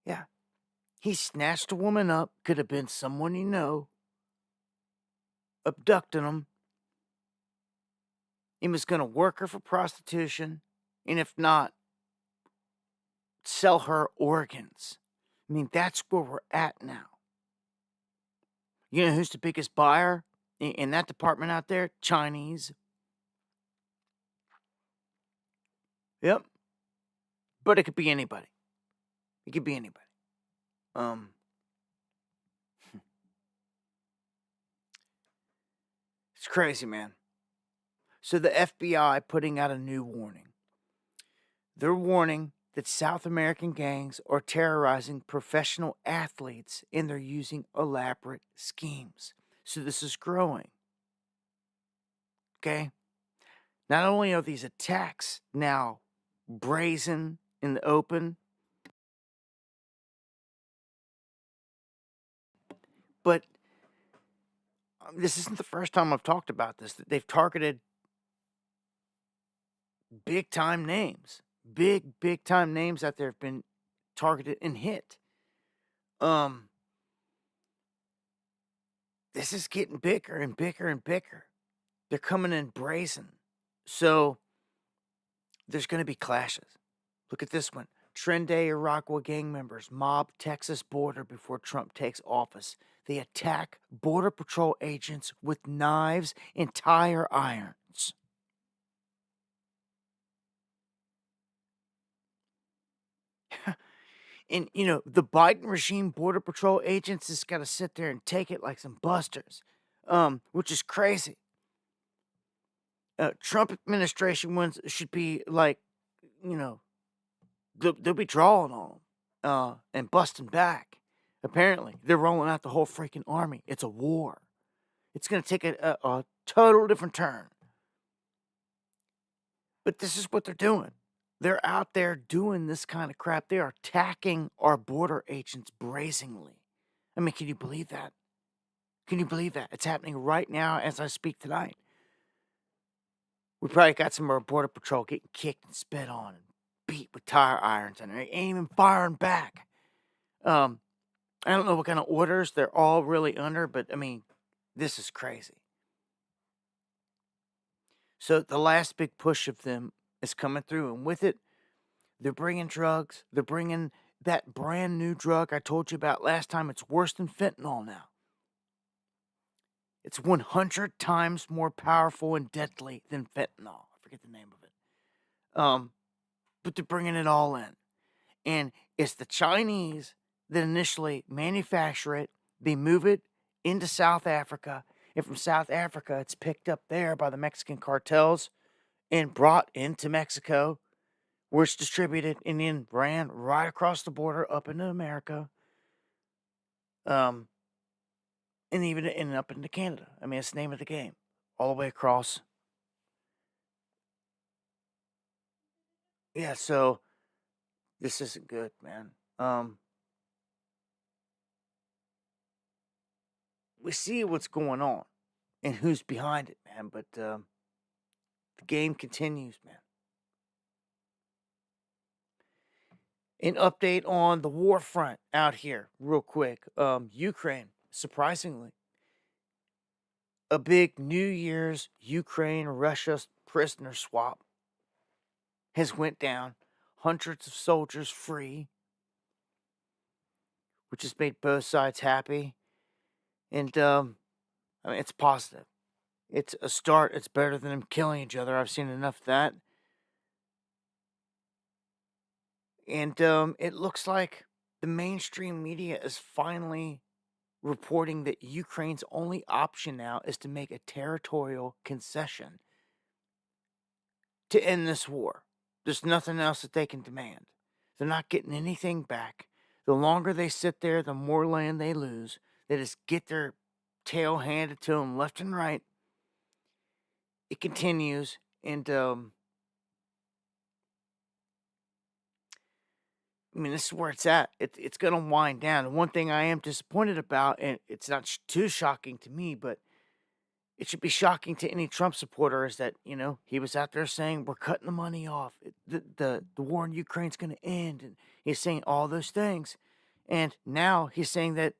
A: Yeah. He snatched a woman up, could have been someone you know, abducting him. He was going to work her for prostitution, and if not, sell her organs. I mean, that's where we're at now. You know who's the biggest buyer in that department out there? Chinese. Yep. But it could be anybody. It could be anybody. It's crazy, man. So the FBI putting out a new warning. They're warning that South American gangs are terrorizing professional athletes and they're using elaborate schemes. So this is growing. Okay? Not only are these attacks now brazen in the open, but this isn't the first time I've talked about this. That they've targeted big time names. Big time names out there have been targeted and hit. This is getting bigger and bigger and bigger. They're coming in brazen. So there's going to be clashes. Look at this one. Trende Aragua gang members mob Texas border before Trump takes office. They attack Border Patrol agents with knives and tire irons. And, the Biden regime Border Patrol agents just got to sit there and take it like some busters, which is crazy. Trump administration ones should be like, they'll be drawing on them and busting back. Apparently, they're rolling out the whole freaking army. It's a war. It's going to take a total different turn. But this is what they're doing. They're out there doing this kind of crap. They are attacking our border agents brazenly. I mean, can you believe that? Can you believe that? It's happening right now as I speak tonight. We probably got some of our Border Patrol getting kicked and spit on and beat with tire irons, and they ain't even firing back. I don't know what kind of orders they're all really under, but I mean, this is crazy. So the last big push of them is coming through, and with it, they're bringing drugs. They're bringing that brand new drug I told you about last time. It's worse than fentanyl now. It's 100 times more powerful and deadly than fentanyl. I forget the name of it. But they're bringing it all in. And it's the Chinese that initially manufacture it. They move it into South Africa. And from South Africa, it's picked up there by the Mexican cartels and brought into Mexico, where it's distributed and then ran right across the border up into America. And even up into Canada. I mean, it's the name of the game. All the way across. Yeah, so this isn't good, man. We see what's going on and who's behind it, man. But the game continues, man. An update on the war front out here, real quick. Ukraine, surprisingly, a big New Year's Ukraine-Russia prisoner swap has went down. Hundreds of soldiers free, which has made both sides happy. And, I mean, it's positive. It's a start. It's better than them killing each other. I've seen enough of that. And it looks like the mainstream media is finally reporting that Ukraine's only option now is to make a territorial concession to end this war. There's nothing else that they can demand. They're not getting anything back. The longer they sit there, the more land they lose. They just get their tail handed to them left and right. It continues, and I mean, this is where it's at. It's going to wind down. And one thing I am disappointed about, and it's not too shocking to me, but it should be shocking to any Trump supporter, is that, he was out there saying, we're cutting the money off. The war in Ukraine's going to end. And he's saying all those things. And now he's saying that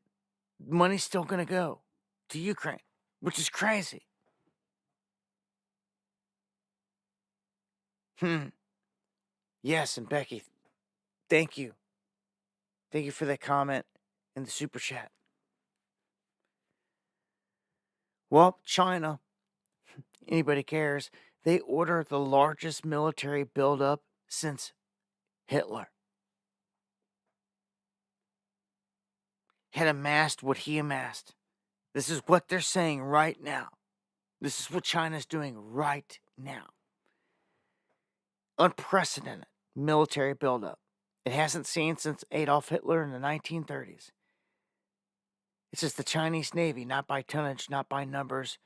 A: money's still going to go to Ukraine, which is crazy. Yes, and Becky, thank you. Thank you for that comment in the super chat. Well, China, anybody cares, they order the largest military buildup since Hitler. had amassed what he amassed. This is what they're saying right now. This is what China's doing right now. Unprecedented military buildup. It hasn't seen since Adolf Hitler in the 1930s. It's just the Chinese Navy, not by tonnage, not by numbers,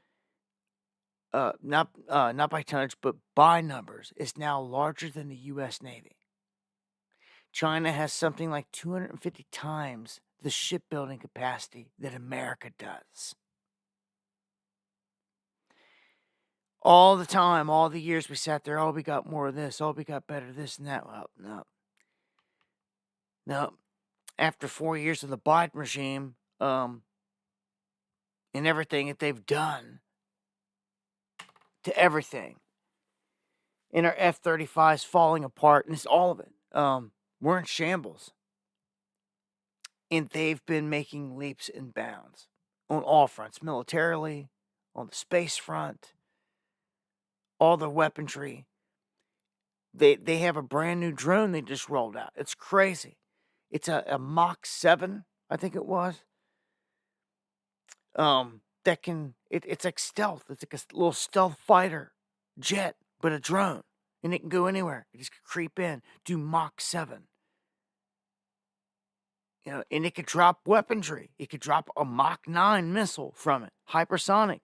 A: not by tonnage, but by numbers, is now larger than the U.S. Navy. China has something like 250 times the shipbuilding capacity that America does. All the time, all the years we sat there, oh, we got more of this, oh, we got better this and that. Well, no. No. After 4 years of the Biden regime, and everything that they've done to everything, and our F-35s falling apart, and it's all of it. We're in shambles. And they've been making leaps and bounds on all fronts, militarily, on the space front, all the weaponry. They have a brand new drone they just rolled out. It's crazy. It's a Mach 7, I think it was. That can, it's like stealth. It's like a little stealth fighter jet, but a drone. And it can go anywhere. It just can creep in, do Mach 7. You know, and it could drop weaponry. It could drop a Mach 9 missile from it, hypersonic,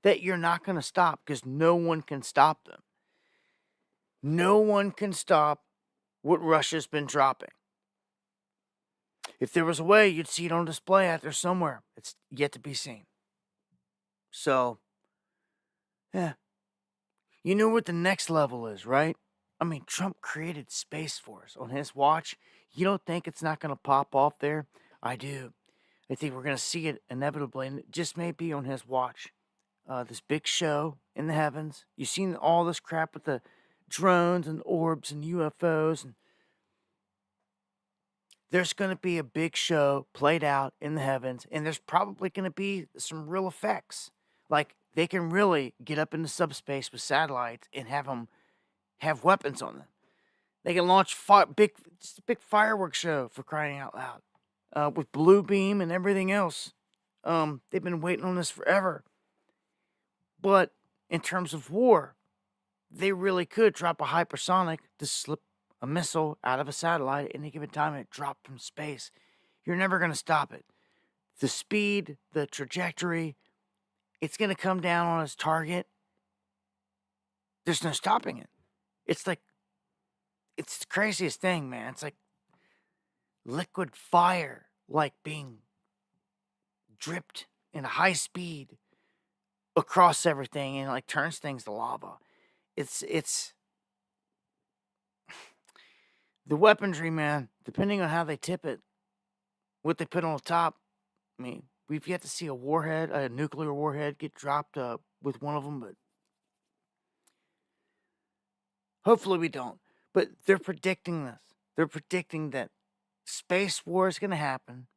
A: that you're not going to stop because no one can stop them. No one can stop what Russia's been dropping. If there was a way, you'd see it on display out there somewhere. It's yet to be seen. So, yeah. You know what the next level is, right? I mean, Trump created Space Force on his watch. You don't think it's not going to pop off there? I do. I think we're going to see it inevitably, and it just may be on his watch. This big show in the heavens. You've seen all this crap with the drones and orbs and UFOs. And there's going to be a big show played out in the heavens, and there's probably going to be some real effects. Like, they can really get up into subspace with satellites and have them have weapons on them. They can launch big fireworks show, for crying out loud, with blue beam and everything else. They've been waiting on this forever. But in terms of war, they really could drop a hypersonic to slip a missile out of a satellite at any given time and it dropped from space. You're never going to stop it. The speed, the trajectory, it's going to come down on its target. There's no stopping it. It's like, it's the craziest thing, man. It's like liquid fire, like being dripped in a high speed across everything and like turns things to lava. It's the weaponry, man, depending on how they tip it, what they put on the top. I mean, we've yet to see a nuclear warhead get dropped with one of them, but hopefully we don't. But they're predicting this. They're predicting that space war is going to happen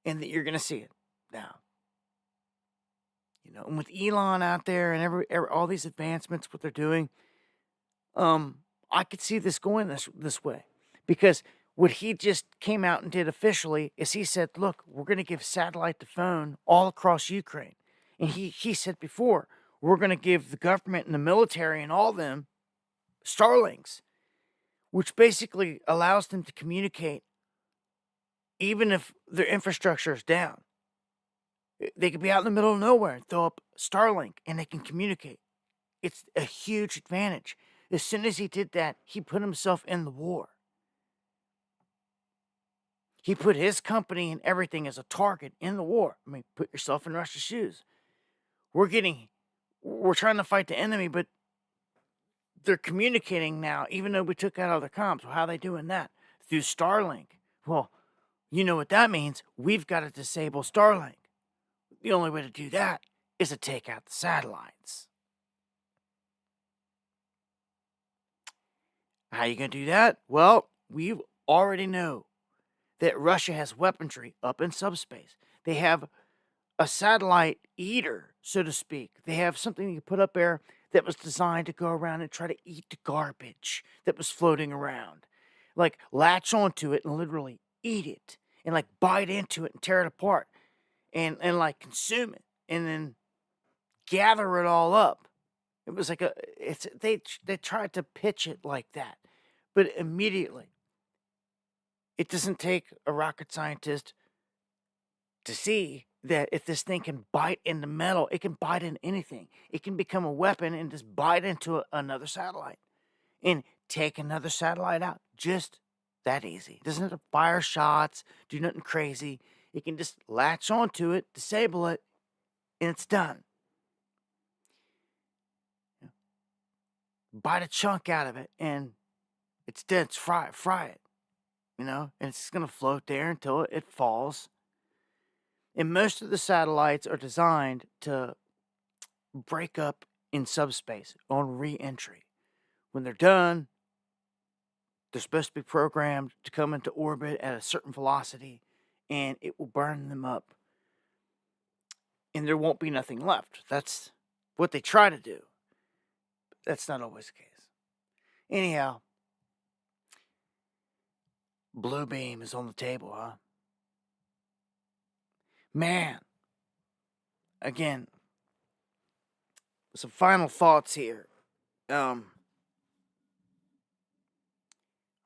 A: and that you're going to see it now. You know, and with Elon out there and all these advancements, what they're doing, I could see this going this way. Because what he just came out and did officially is he said, look, we're going to give satellite to phone all across Ukraine. And he said before, we're going to give the government and the military and all them Starlinks, which basically allows them to communicate even if their infrastructure is down. They could be out in the middle of nowhere and throw up Starlink and they can communicate. It's a huge advantage. As soon as he did that, he put himself in the war. He put his company and everything as a target in the war. I mean, put yourself in Russia's shoes. We're trying to fight the enemy, but they're communicating now, even though we took out other comms. Well, how are they doing that? Through Starlink. Well, you know what that means. We've got to disable Starlink. The only way to do that is to take out the satellites. How are you going to do that? Well, we already know that Russia has weaponry up in subspace. They have a satellite eater, so to speak. They have something you put up there that was designed to go around and try to eat the garbage that was floating around. Like, latch onto it and literally eat it. and like bite into it and tear it apart and like consume it and then gather it all up. It was like they tried to pitch it like that, but immediately it doesn't take a rocket scientist to see that if this thing can bite into metal, it can bite into anything. It can become a weapon and just bite into another satellite and take another satellite out. Just that easy. It doesn't have to fire shots, do nothing crazy. It can just latch onto it, disable it, and it's done. Bite a chunk out of it, and it's dead. It's fry it, and it's going to float there until it falls. And most of the satellites are designed to break up in subspace on re-entry. When they're done, they're supposed to be programmed to come into orbit at a certain velocity, and it will burn them up. And there won't be nothing left. That's what they try to do. That's not always the case. Anyhow, blue beam is on the table, huh? Man, again, some final thoughts here. I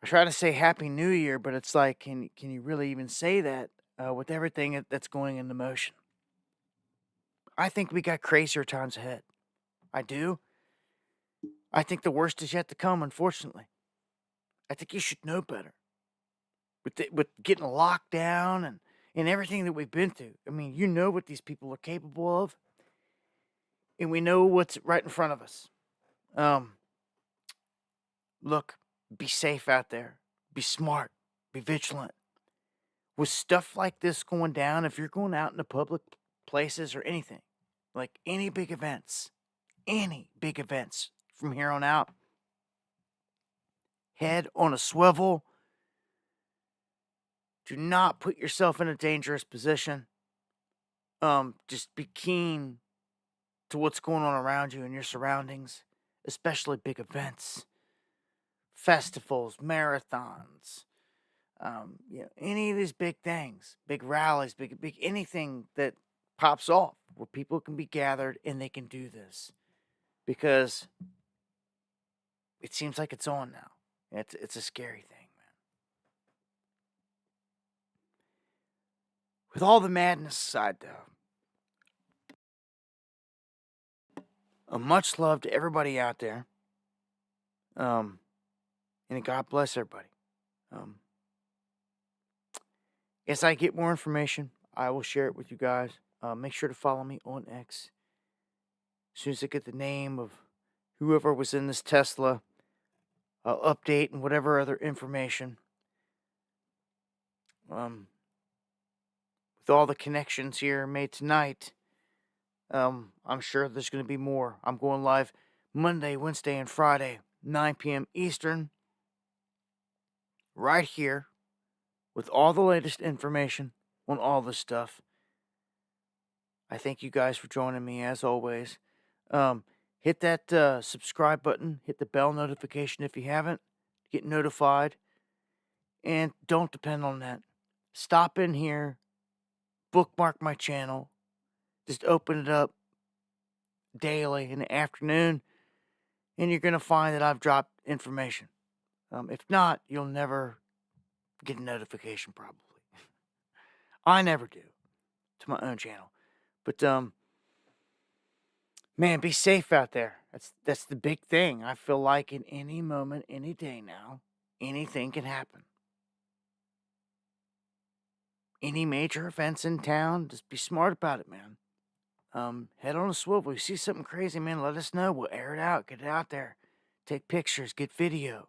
A: try to say Happy New Year, but it's like, can you really even say that with everything that's going into motion? I think we got crazier times ahead. I do. I think the worst is yet to come, unfortunately. I think you should know better. With getting locked down and everything that we've been through. I mean, you know what these people are capable of. And we know what's right in front of us. Look, be safe out there. Be smart. Be vigilant. With stuff like this going down, if you're going out into public places or anything, like any big events from here on out, head on a swivel. Do not put yourself in a dangerous position. Just be keen to what's going on around you and your surroundings, especially big events, festivals, marathons, any of these big things, big rallies, big anything that pops off where people can be gathered and they can do this, because it seems like it's on now. It's a scary thing. With all the madness aside, though, much love to everybody out there. And God bless everybody. As I get more information, I will share it with you guys. Make sure to follow me on X. As soon as I get the name of whoever was in this Tesla, I'll update and whatever other information. With all the connections here made tonight, I'm sure there's going to be more. I'm going live Monday, Wednesday, and Friday, 9 p.m. Eastern, right here, with all the latest information on all this stuff. I thank you guys for joining me, as always. Hit that subscribe button. Hit the bell notification if you haven't. Get notified. And don't depend on that. Stop in here. Bookmark my channel. Just open it up daily in the afternoon, and you're going to find that I've dropped information. If not, you'll never get a notification, probably. I never do to my own channel. But, man, be safe out there. That's the big thing. I feel like in any moment, any day now, anything can happen. Any major events in town, just be smart about it, man. Head on a swivel. You see something crazy, man, let us know. We'll air it out. Get it out there. Take pictures. Get video.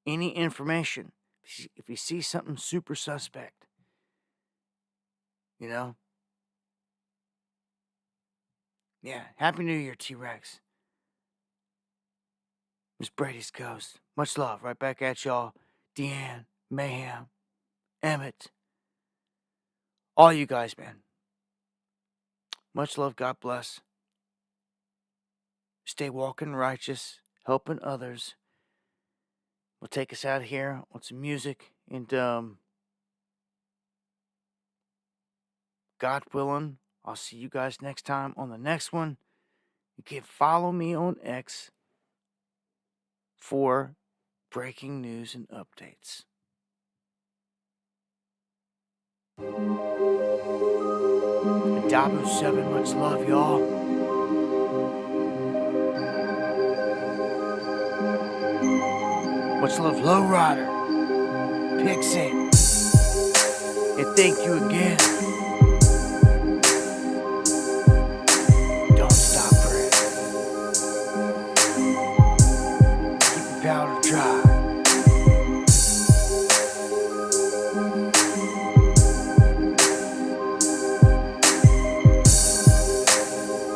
A: Any information. If you see something super suspect, Yeah. Happy New Year, T-Rex. Miss Brady's Ghost. Much love. Right back at y'all. Deanne, Mayhem, Emmett. All you guys, man. Much love. God bless. Stay walking righteous, helping others. We'll take us out of here on some music, and God willing, I'll see you guys next time on the next one. You can follow me on X for breaking news and updates. Dabu7, much love, y'all. Much love, Lowrider, Pixie, and thank you again. Don't stop praying. Keep your powder dry.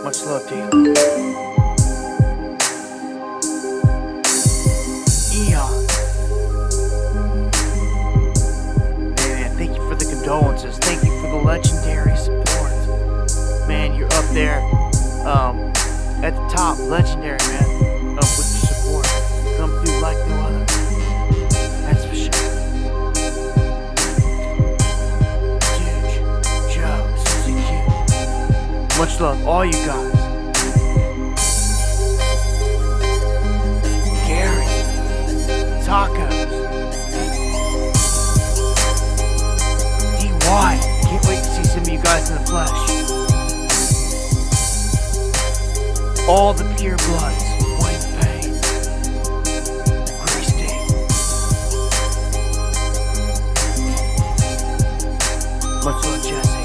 A: Much love, Taylor. Eon. Man, thank you for the condolences. Thank you for the legendary support. Man, you're up there at the top. Legendary, man. With your support. You come through like no other. That's for sure. Huge. Joe, Susie Q. Much love, all you guys. Gary. Tacos. DY. Can't wait to see some of you guys in the flesh. All the pure bloods. Wayne Payne. Christy. Much love, Jesse.